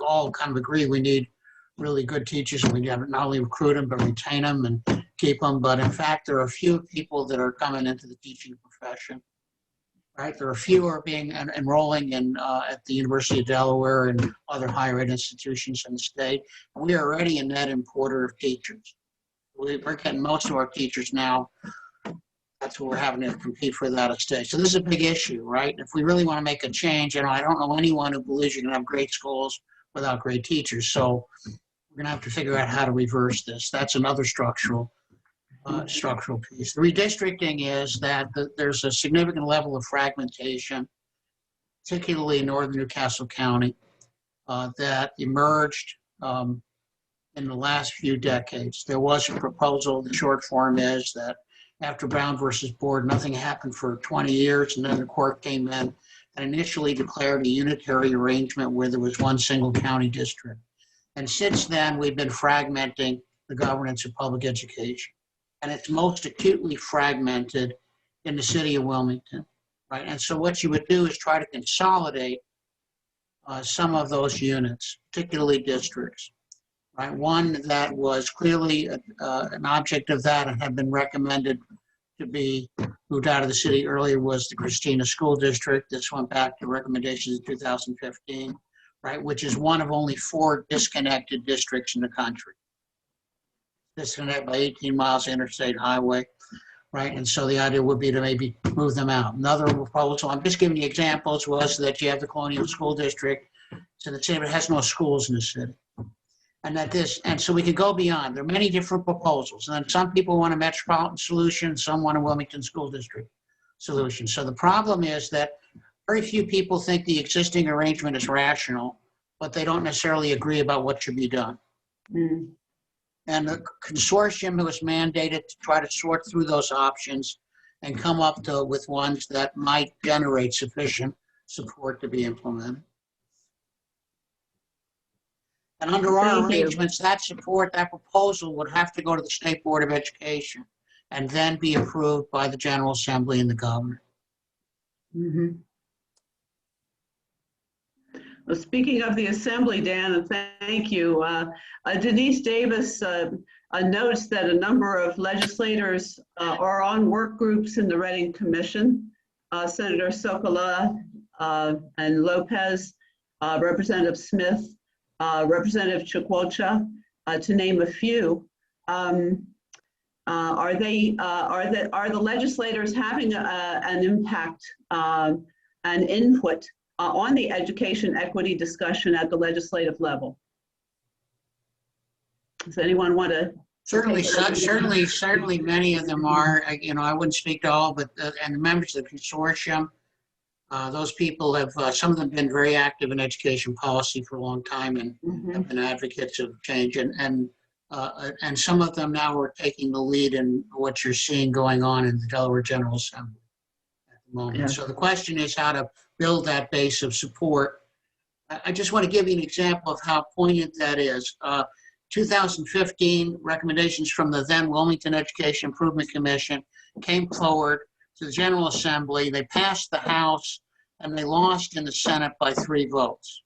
all kind of agree we need really good teachers, and we have to not only recruit them, but retain them and keep them. But in fact, there are a few people that are coming into the teaching profession, right? There are fewer being enrolling in at the University of Delaware and other higher ed institutions in the state. We are already a net importer of teachers. We're getting most of our teachers now. That's what we're having to compete for that at state. So this is a big issue, right? If we really want to make a change, I don't know anyone who believes you can have great schools without great teachers. So we're going to have to figure out how to reverse this. That's another structural piece. The redistricting is that there's a significant level of fragmentation, particularly in northern Newcastle County, that emerged in the last few decades. There was a proposal, the short form is that after Brown versus Board, nothing happened for 20 years, and then the court came in and initially declared a unitary arrangement where there was one single county district. And since then, we've been fragmenting the governance of public education. And it's most acutely fragmented in the city of Wilmington, right? And so what you would do is try to consolidate some of those units, particularly districts, right? One that was clearly an object of that and had been recommended to be moved out of the city earlier was the Christina School District. This went back to recommendations in 2015, right? Which is one of only 4 disconnected districts in the country. Disconnected by 18 miles of interstate highway, right? And so the idea would be to maybe move them out. Another proposal, I'm just giving you examples, was that you have the Colonial School District, so the city has no schools in the city. And so we could go beyond. There are many different proposals. And then some people want a metropolitan solution, some want a Wilmington School District solution. So the problem is that very few people think the existing arrangement is rational, but they don't necessarily agree about what should be done. Mm. And the consortium was mandated to try to sort through those options and come up with ones that might generate sufficient support to be implemented. And under our Thank you. arrangements, that support, that proposal would have to go to the State Board of Education and then be approved by the General Assembly and the governor. Mhm. Well, speaking of the Assembly, Dan, and thank you, Denise Davis notes that a number of legislators are on work groups in the Reading Commission. Senator Sokola and Lopez, Representative Smith, Representative Chukwocha, to name a few. Are the legislators having an impact and input on the education equity discussion at the legislative level? Does anyone want to? Certainly many of them are. I wouldn't speak to all, but and the members of the consortium, those people have, some of them been very active in education policy for a long time and have been advocates of change. And some of them now are taking the lead in what you're seeing going on in the Delaware General Assembly at the moment. Yeah. So the question is how to build that base of support. I just want to give you an example of how poignant that is. 2015 recommendations from the then Wilmington Education Improvement Commission came forward to the General Assembly. They passed the House and they lost in the Senate by 3 votes.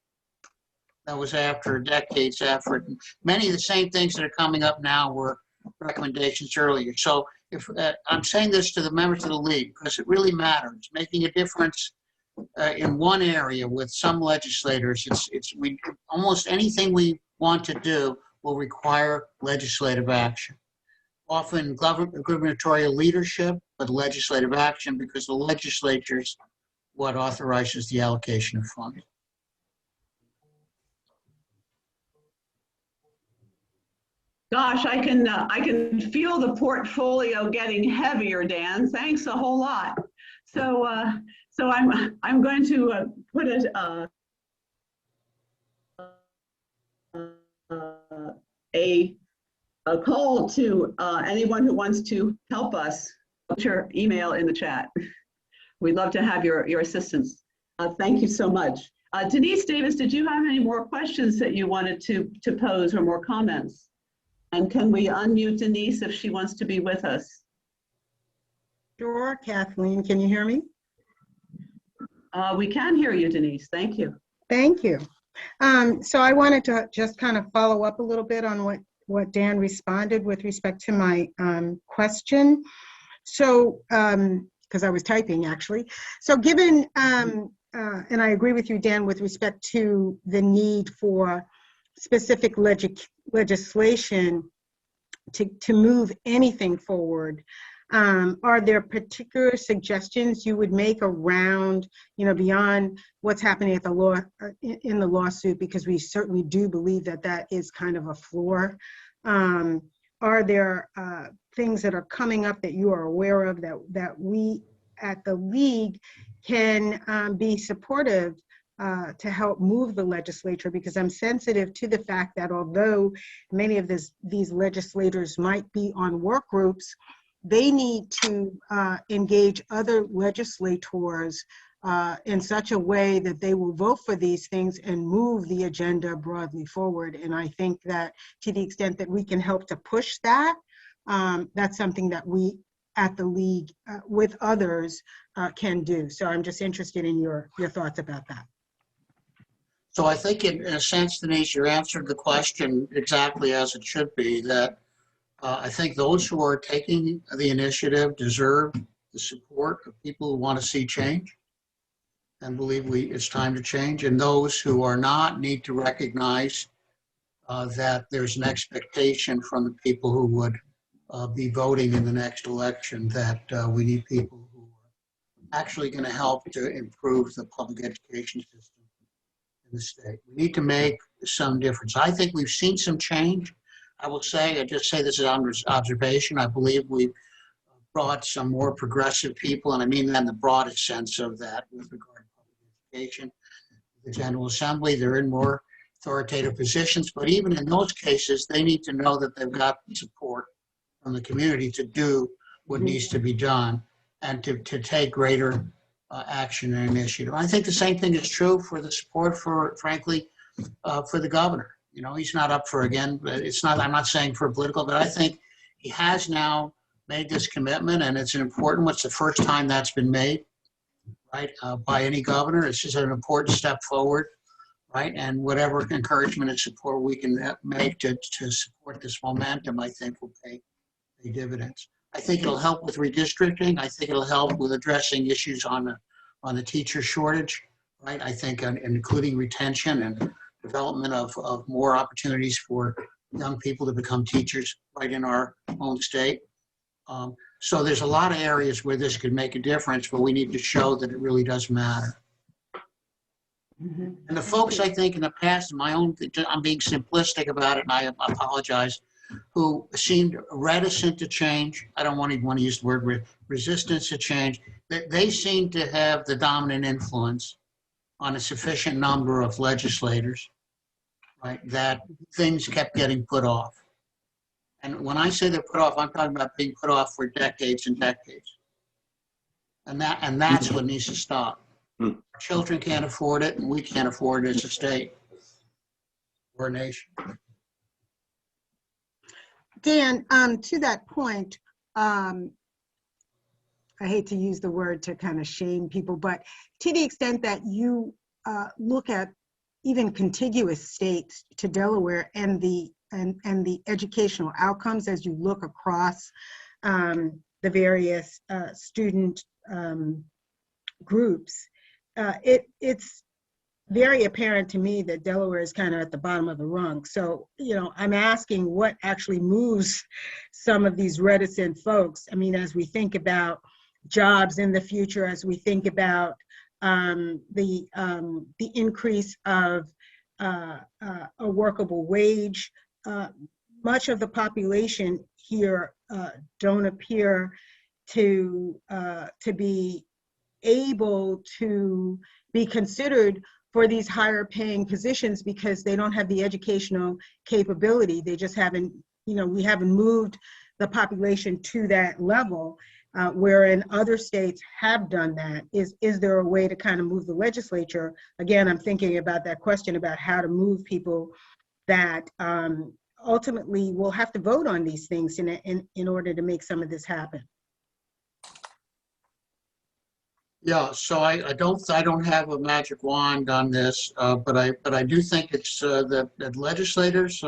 That was after a decade's effort. And many of the same things that are coming up now were recommendations earlier. So if I'm saying this to the members of the league because it really matters, making a difference in one area with some legislators. Almost anything we want to do will require legislative action. Often gubernatorial leadership, but legislative action because the legislature's what authorizes the allocation of funds. Gosh, I can feel the portfolio getting heavier, Dan. Thanks a whole lot. So I'm going to put a call to anyone who wants to help us. Put your email in the chat. We'd love to have your assistance. Thank you so much. Denise Davis, did you have any more questions that you wanted to pose or more comments? And can we unmute Denise if she wants to be with us? Sure, Kathleen, can you hear me? We can hear you, Denise. Thank you. Thank you. So I wanted to just kind of follow up a little bit on what Dan responded with respect to my question. So, because I was typing actually. So given, and I agree with you, Dan, with respect to the need for specific legislation to move anything forward, are there particular suggestions you would make around, beyond what's happening at the law in the lawsuit, because we certainly do believe that that is kind of a floor. Are there things that are coming up that you are aware of that we at the league can be supportive to help move the legislature? Because I'm sensitive to the fact that although many of these legislators might be on work groups, they need to engage other legislators in such a way that they will vote for these things and move the agenda broadly forward. And I think that to the extent that we can help to push that, that's something that we at the league with others can do. So I'm just interested in your thoughts about that. So I think in a sense, Denise, you answered the question exactly as it should be, that I think those who are taking the initiative deserve the support of people who want to see change and believe it's time to change. And those who are not need to recognize that there's an expectation from the people who would be voting in the next election that we need people who are actually going to help to improve the public education system in the state. We need to make some difference. I think we've seen some change. I will say, I just say this as observation, I believe we've brought some more progressive people, and I mean that in the broadest sense of that with regard to public education. The General Assembly, they're in more authoritative positions, but even in those cases, they need to know that they've got support from the community to do what needs to be done and to take greater action and initiative. I think the same thing is true for the support for, frankly, for the governor. You know, he's not up for again, but it's not, I'm not saying for political, but I think he has now made this commitment, and it's an important one. It's the first time that's been made, right, by any governor. It's just an important step forward, right? And whatever encouragement and support we can make to support this momentum, I think will pay dividends. I think it'll help with redistricting. I think it'll help with addressing issues on the teacher shortage, right? I think including retention and development of more opportunities for young people to become teachers right in our own state. So there's a lot of areas where this could make a difference, but we need to show that it really does matter. And the folks, I think, in the past, I'm being simplistic about it, and I apologize, who seemed reticent to change. I don't even want to use the word resistance to change. They seem to have the dominant influence on a sufficient number of legislators, right, that things kept getting put off. And when I say they're put off, I'm talking about being put off for decades and decades. And that's what needs to stop. Our children can't afford it, and we can't afford it as a state or a nation. Dan, to that point, I hate to use the word to kind of shame people, but to the extent that you look at even contiguous states to Delaware and the educational outcomes as you look across the various student groups, it's very apparent to me that Delaware is kind of at the bottom of the rung. So, you know, I'm asking what actually moves some of these reticent folks. I mean, as we think about jobs in the future, as we think about the increase of a workable wage, much of the population here don't appear to be able to be considered for these higher paying positions because they don't have the educational capability. They just haven't, you know, we haven't moved the population to that level, wherein other states have done that. Is there a way to kind of move the legislature? Again, I'm thinking about that question about how to move people that ultimately will have to vote on these things in order to make some of this happen. Yeah, so I don't have a magic wand on this, but I do think it's that legislators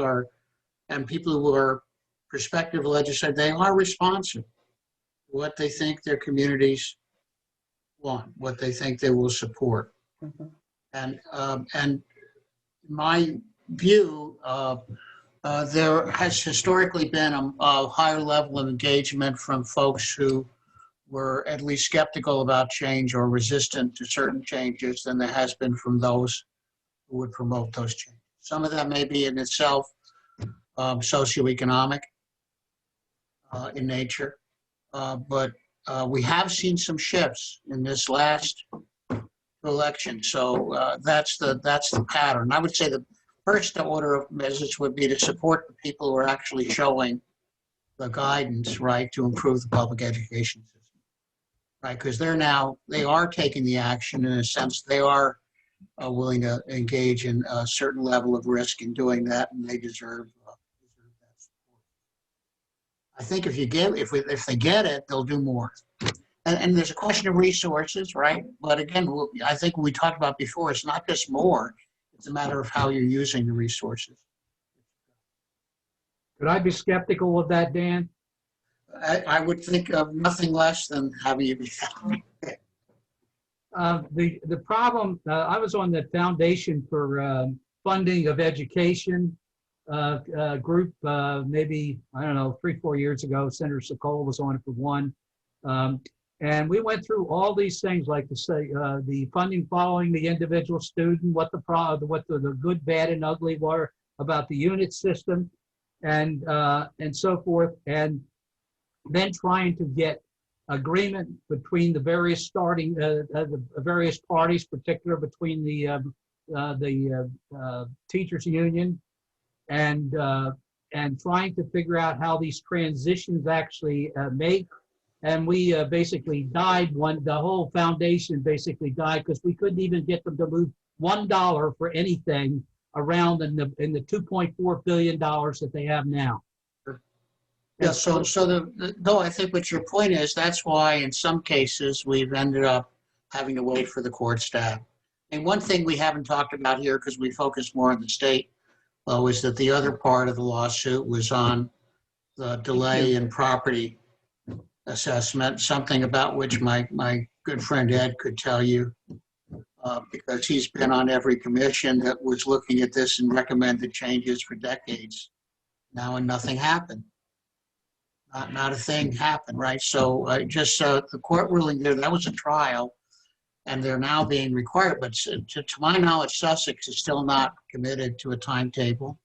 and people who are prospective legislators, they are responsive to what they think their communities want, what they think they will support. And my view, there has historically been a higher level of engagement from folks who were at least skeptical about change or resistant to certain changes than there has been from those who would promote those changes. Some of that may be in itself socioeconomic in nature, but we have seen some shifts in this last election. So that's the pattern. I would say the first order of business would be to support the people who are actually showing the guidance, right, to improve the public education system. Right, because they are taking the action in a sense. They are willing to engage in a certain level of risk in doing that, and they deserve that support. I think if they get it, they'll do more. And there's a question of resources, right? But again, I think we talked about before, it's not just more; it's a matter of how you're using the resources. Could I be skeptical of that, Dan? I would think of nothing less than having you be. The problem, I was on the Foundation for Funding of Education group, maybe, I don't know, 3-4 years ago. Senator Sokol was on it for one. And we went through all these things, like to say, the funding following the individual student, what the good, bad, and ugly were about the unit system, and so forth. And then trying to get agreement between the various the various parties, particularly between the the teachers union and trying to figure out how these transitions actually make. And we basically died. The whole foundation basically died because we couldn't even get them to move $1 for anything around in the $2.4 billion that they have now. Yeah, though I think what your point is, that's why in some cases we've ended up having to wait for the court staff. And one thing we haven't talked about here, because we focus more on the state, was that the other part of the lawsuit was on the delay in property assessment, something about which my good friend Ed could tell you, because he's been on every commission that was looking at this and recommended changes for decades now, and nothing happened. Not a thing happened, right? So the court ruling there, that was a trial, and they're now being required. But to my knowledge, Sussex is still not committed to a timetable,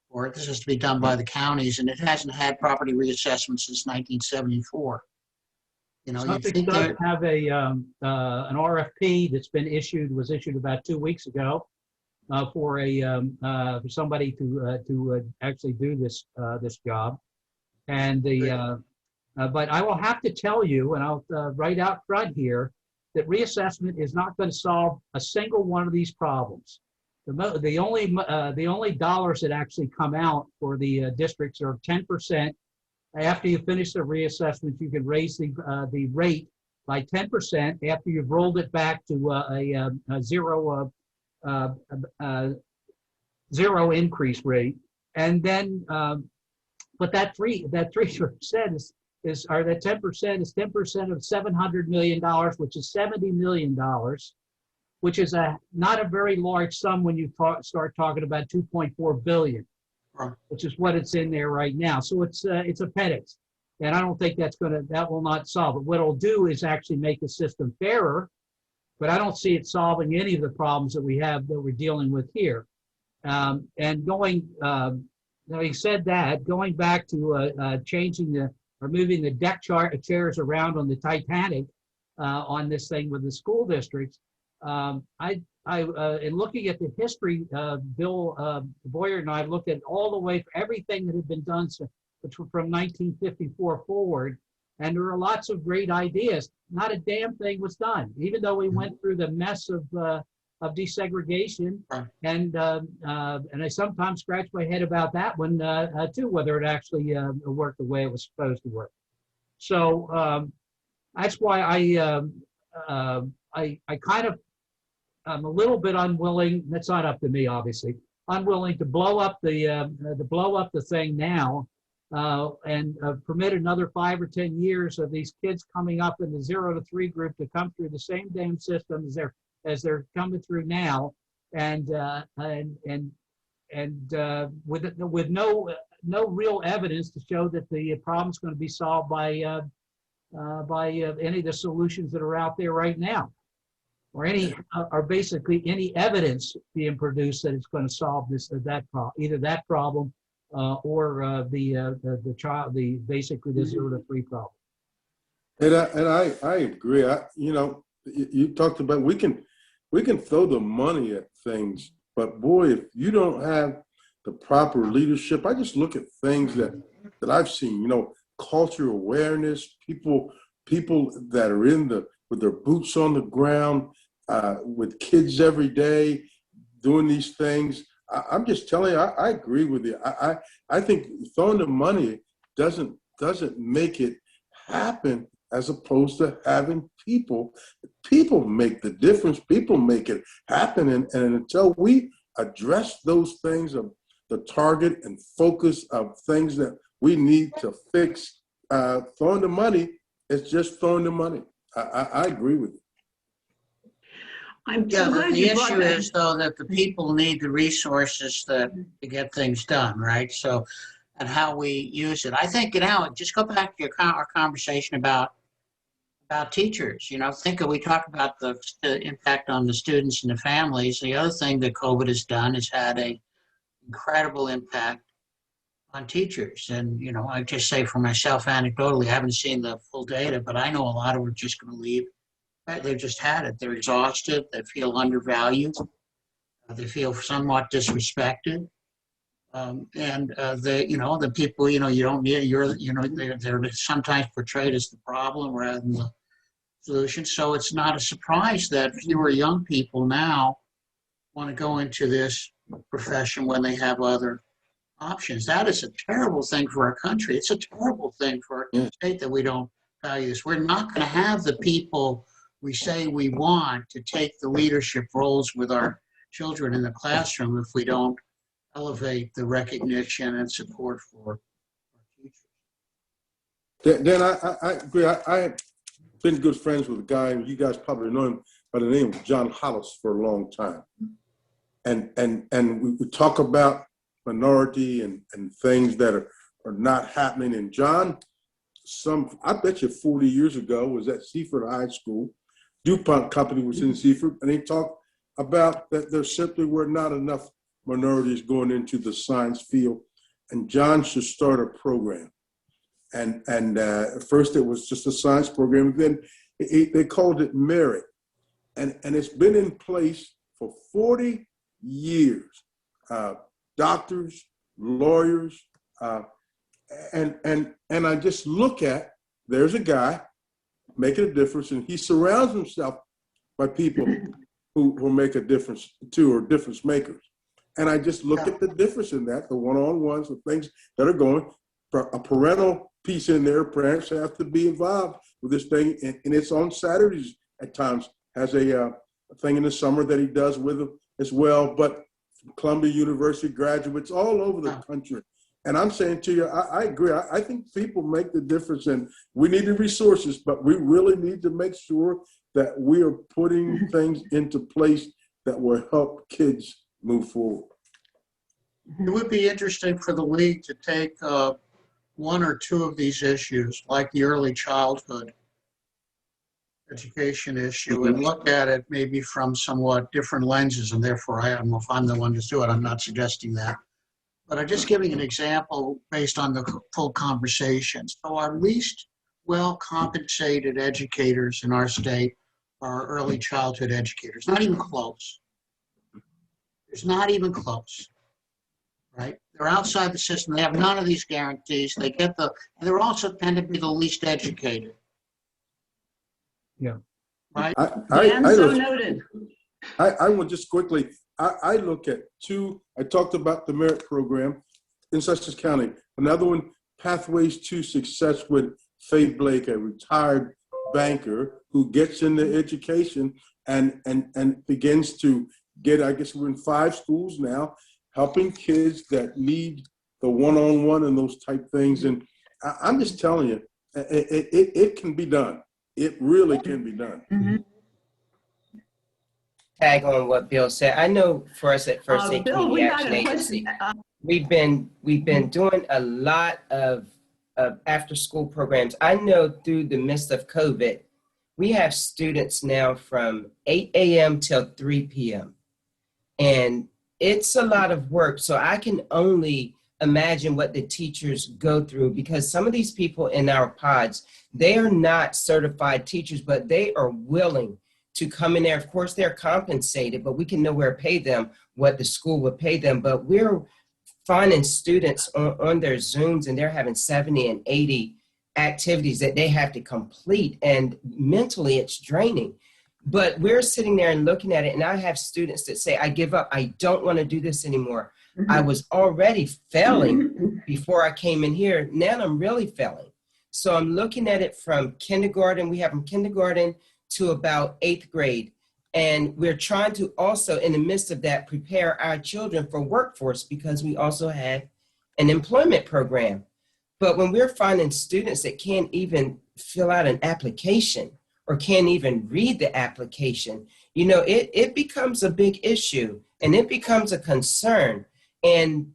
or this is to be done by the counties, and it hasn't had property reassessment since 1974. You know, Sussex does have an RFP that's been issued, was issued about 2 weeks ago, for somebody to actually do this job. And but I will have to tell you, and I'll right out front here, that reassessment is not going to solve a single one of these problems. The only dollars that actually come out for the districts are 10%. After you finish the reassessment, you can raise the rate by 10% after you've rolled it back to a zero increase rate, and then. But that 3% is or that 10% is 10% of $700 million, which is $70 million, which is not a very large sum when you start talking about 2.4 billion, which is what it's in there right now. So it's a penance, and I don't think that will not solve it. What it'll do is actually make the system fairer, but I don't see it solving any of the problems that we're dealing with here. Having said that, going back to moving the deck chairs around on the Titanic on this thing with the school districts, in looking at the history, Bill Boyer and I looked at all the way for everything that had been done from 1954 forward, and there are lots of great ideas. Not a damn thing was done, even though we went through the mess of desegregation, and I sometimes scratch my head about that one too, whether it actually worked the way it was supposed to work. So that's why I kind of I'm a little bit unwilling. That's not up to me, obviously. Unwilling to blow up the thing now and permit another 5 or 10 years of these kids coming up in the 0 to 3 group to come through the same damn system as they're coming through now, and with no real evidence to show that the problem's going to be solved by any of the solutions that are out there right now, or basically any evidence being produced that it's going to solve either that problem or basically the 0 to 3 problem. And I agree. You talked about we can throw the money at things, but boy, if you don't have the proper leadership, I just look at things that I've seen. Culture awareness, people that are with their boots on the ground, with kids every day, doing these things. I'm just telling you, I agree with you. I think throwing the money doesn't make it happen, as opposed to having people make the difference. People make it happen. And until we address those things of the target and focus of things that we need to fix, throwing the money is just throwing the money. I agree with you. I'm so glad the you brought issue that. is, though, that the people need the resources to get things done, right? So, and how we use it. I think, just go back to our conversation about teachers. We talk about the impact on the students and the families. The other thing that COVID has done is had an incredible impact on teachers. And, I just say for myself, anecdotally, I haven't seen the full data, but I know a lot of them are just going to leave. They've just had it. They're exhausted. They feel undervalued. They feel somewhat disrespected. The people, you don't need, they're sometimes portrayed as the problem rather than the solution. So it's not a surprise that fewer young people now want to go into this profession when they have other options. That is a terrible thing for our country. It's a terrible thing for our state that we don't value this. We're not going to have the people we say we want to take the leadership roles with our children in the classroom if we don't elevate the recognition and support for our teachers. Dan, I agree. I've been good friends with a guy, and you guys probably know him by the name of John Hollis for a long time. And we talk about minority and things that are not happening. And John, I bet you 40 years ago, was at Seaford High School. DuPont Company was in Seaford, and he talked about that there simply were not enough minorities going into the science field, and John should start a program. And at first it was just a science program, then they called it Merit, and it's been in place for 40 years. Doctors, lawyers, and I just look at, there's a guy making a difference, and he surrounds himself by people who make a difference too, or difference makers. And I just look at the difference in that, the one-on-ones, the things that are going, a parental piece in there. Parents have to be involved with this thing, and it's on Saturdays at times. Has a thing in the summer that he does with them as well. But Columbia University graduates all over the country. And I'm saying to you, I agree. I think people make the difference, and we need the resources, but we really need to make sure that we are putting things into place that will help kids move forward. It would be interesting for the league to take one or two of these issues, like the early childhood education issue, and look at it maybe from somewhat different lenses. And therefore, I don't know if I'm the one to do it. I'm not suggesting that. But I'm just giving an example based on the full conversation. So our least well-compensated educators in our state are early childhood educators. Not even close. It's not even close, right? They're outside the system. They have none of these guarantees. They get and they're also tend to be the least educated. Yeah. Right? Noted. I will just quickly, I look at two, I talked about the Merit program in Sussex County. Another one, Pathways to Success with Faye Blake, a retired banker who gets into education and begins to get, I guess we're in 5 schools now, helping kids that need the one-on-one and those type things. And I'm just telling you, it can be done. It really can be done. Mm-hmm. Tag on what Bill said. I know for us at First Aid Bill, Community Action Agency, we've been doing a lot of after school programs. I know through the midst of COVID, we have students now from 8 a.m. till 3 p.m. And it's a lot of work. So I can only imagine what the teachers go through, because some of these people in our pods, they are not certified teachers, but they are willing to come in there. Of course, they're compensated, but we can nowhere pay them what the school would pay them. But we're finding students on their Zooms, and they're having 70 and 80 activities that they have to complete. And mentally, it's draining. But we're sitting there and looking at it, and I have students that say, I give up. I don't want to do this anymore. Mm-hmm. I was already failing before I came in here. Now I'm really failing. So I'm looking at it from kindergarten. We have from kindergarten to about 8th grade. And we're trying to also, in the midst of that, prepare our children for workforce, because we also have an employment program. But when we're finding students that can't even fill out an application or can't even read the application, you know, it becomes a big issue, and it becomes a concern. And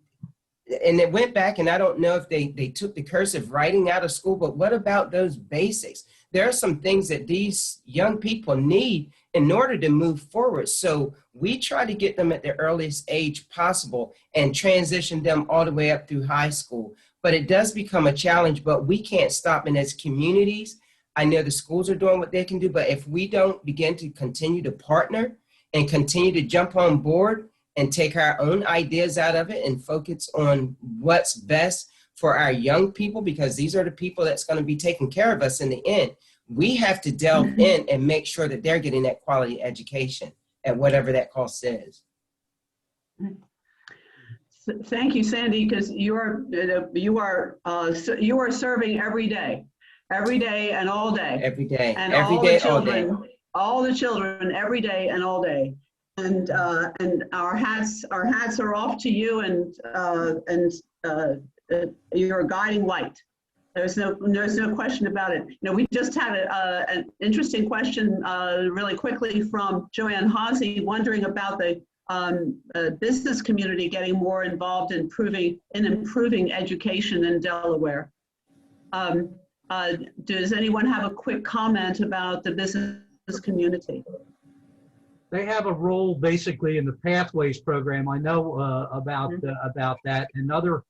it went back, and I don't know if they took the cursive writing out of school, but what about those basics? There are some things that these young people need in order to move forward. So we try to get them at the earliest age possible and transition them all the way up through high school. But it does become a challenge, but we can't stop. And as communities, I know the schools are doing what they can do, but if we don't begin to continue to partner and continue to jump on board and take our own ideas out of it and focus on what's best for our young people, because these are the people that's going to be taking care of us in the end. We have to delve in and make sure that they're getting that quality education at whatever that cost is. Thank you, Sandy, because you are serving every day and all day. Every day, And every all day, the all day. children, all the children, every day and all day. And our hats are off to you, and you're a guiding light. There's no question about it. You know, we just had an interesting question really quickly from Joanne Hawsey, wondering about the business community getting more involved in improving education in Delaware. Does anyone have a quick comment about the business community? They have a role basically in the Pathways program. I know about that. And other,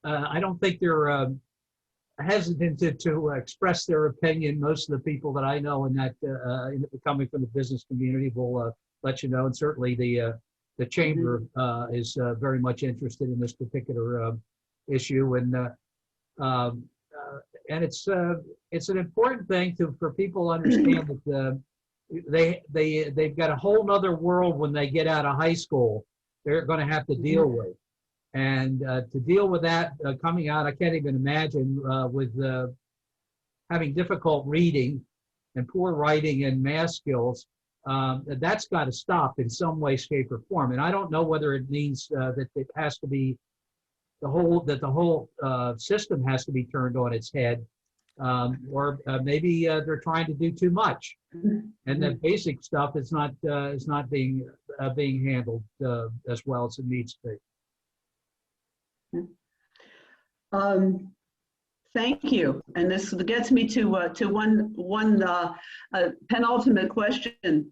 I don't think they're hesitant to express their opinion. Most of the people that I know in that coming from the business community will let you know. And certainly the chamber is very much interested in this particular issue. And it's an important thing for people to understand that they've got a whole nother world when they get out of high school they're going to have to deal with. And to deal with that coming out, I can't even imagine with having difficult reading and poor writing and math skills. That's got to stop in some way, shape, or form. And I don't know whether it means that it has to be the whole system has to be turned on its head, or maybe they're trying to do too much, and that basic stuff is not being handled as well as it needs to be. Thank you. And this gets me to one penultimate question.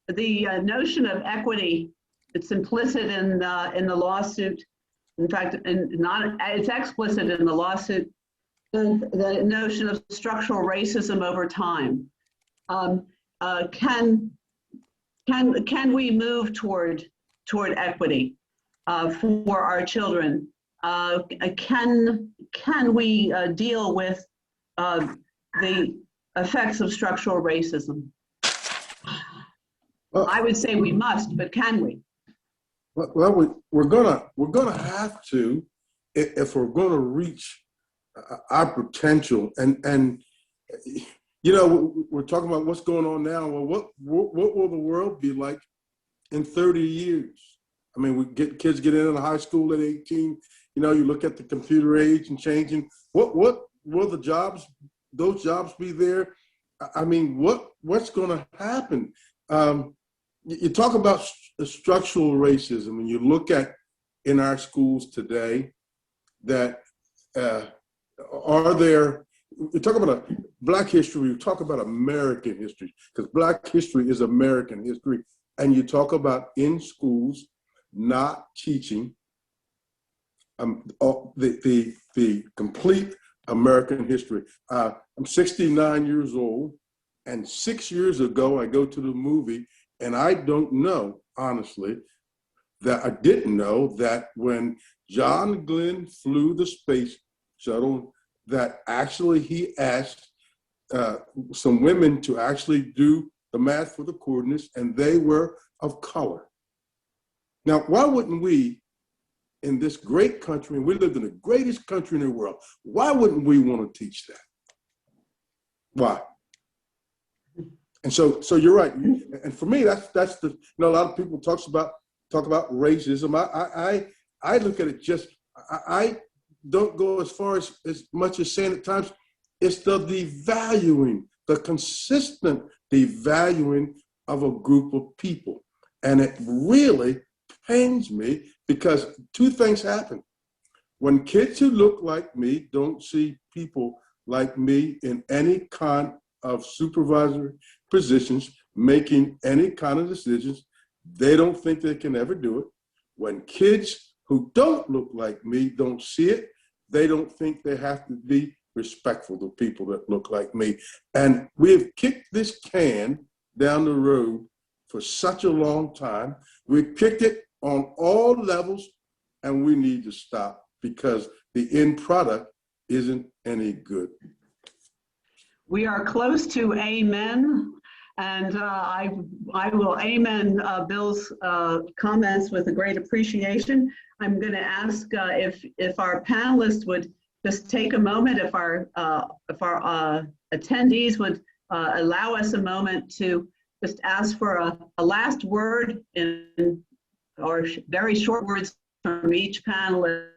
The notion of equity, it's implicit in the lawsuit. In fact, it's explicit in the lawsuit. And the notion of structural racism over time. Can we move toward equity for our children? Can we deal with the effects of structural racism? Well, I would say we must, but can we? Well, we're gonna have to, if we're gonna reach our potential. And you know, we're talking about what's going on now. Well, what will the world be like in 30 years? I mean, kids get into high school at 18. You know, you look at the computer age and changing. What will those jobs be there? I mean, what's going to happen? You talk about structural racism, and you look at in our schools today that you talk about Black history, you talk about American history, because Black history is American history, and you talk about in schools not teaching the complete American history. I'm 69 years old, and 6 years ago I go to the movie, and I don't know, honestly, that I didn't know that when John Glenn flew the space shuttle, that actually he asked some women to actually do the math for the coordinates, and they were of color. Now, why wouldn't we, in this great country, and we live in the greatest country in the world, why wouldn't we want to teach that? Why? And so you're right. And for me, that's the, you know, a lot of people talk about racism. I look at it just, I don't go as far as much as saying at times, it's the devaluing, the consistent devaluing of a group of people. And it really pains me because two things happen. When kids who look like me don't see people like me in any kind of supervisory positions, making any kind of decisions, they don't think they can ever do it. When kids who don't look like me don't see it, they don't think they have to be respectful to people that look like me. And we have kicked this can down the road for such a long time. We kicked it on all levels, and we need to stop because the end product isn't any good. We are close to amen, and I will amen Bill's comments with a great appreciation. I'm going to ask if our panelists would just take a moment, if our attendees would allow us a moment to just ask for a last word or very short words from each panelist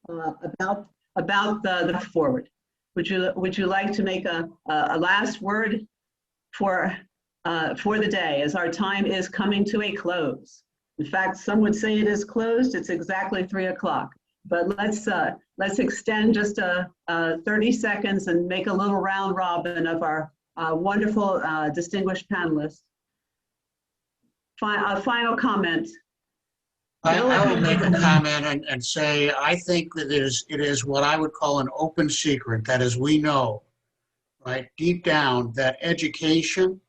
about the forward. Would you like to make a last word for the day, as our time is coming to a close? In fact, some would say it is closed. It's exactly 3 o'clock. But let's extend just 30 seconds and make a little round robin of our wonderful distinguished panelists. A final comment. I will make a comment and say, I think that it is what I would call an open secret. That is, we know, right, deep down, that education,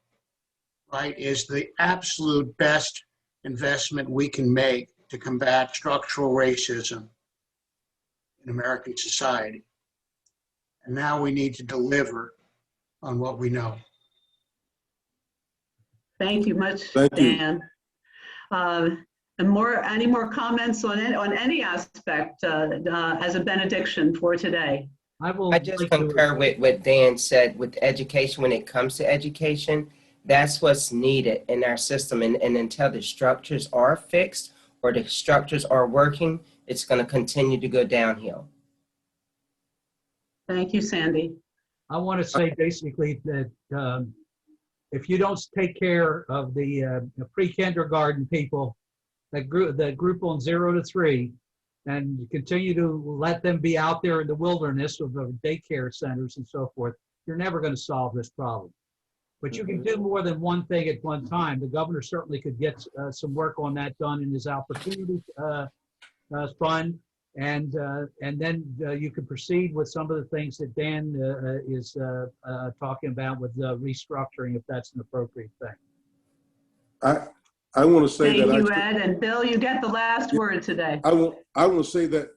right, is the absolute best investment we can make to combat structural racism in American society. And now we need to deliver on what we know. Thank you much, Thank you. Dan. Any more comments on any aspect as a benediction for today? I just concur with what Dan said with education. When it comes to education, that's what's needed in our system. And until the structures are fixed or the structures are working, it's going to continue to go downhill. Thank you, Sandy. I want to say basically that if you don't take care of the pre-kindergarten people, the group on 0 to 3, and you continue to let them be out there in the wilderness of daycare centers and so forth, you're never going to solve this problem. But you can do more than one thing at one time. The governor certainly could get some work on that done in his opportunity fund, and then you can proceed with some of the things that Dan is talking about with restructuring, if that's an appropriate thing. I want to say Thank that you, Ed. And Bill, you get the last word today. I want to say that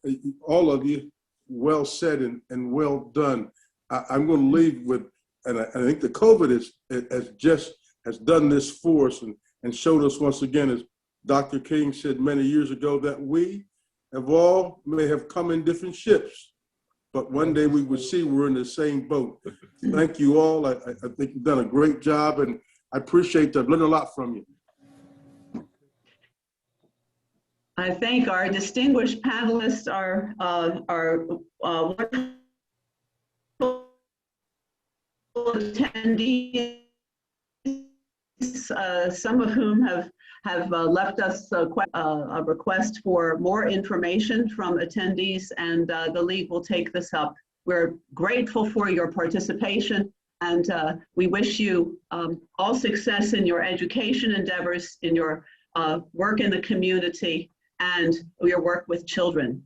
all of you, well said and well done. I'm going to leave with, and I think the COVID has done this for us and showed us once again, as Dr. King said many years ago, that we may have come in different ships, but one day we would see we're in the same boat. Thank you all. I think you've done a great job, and I appreciate that. I've learned a lot from you. I thank our distinguished panelists, our wonderful attendees, some of whom have left us a request for more information from attendees, and the League will take this up. We're grateful for your participation, and we wish you all success in your education endeavors, in your work in the community, and your work with children.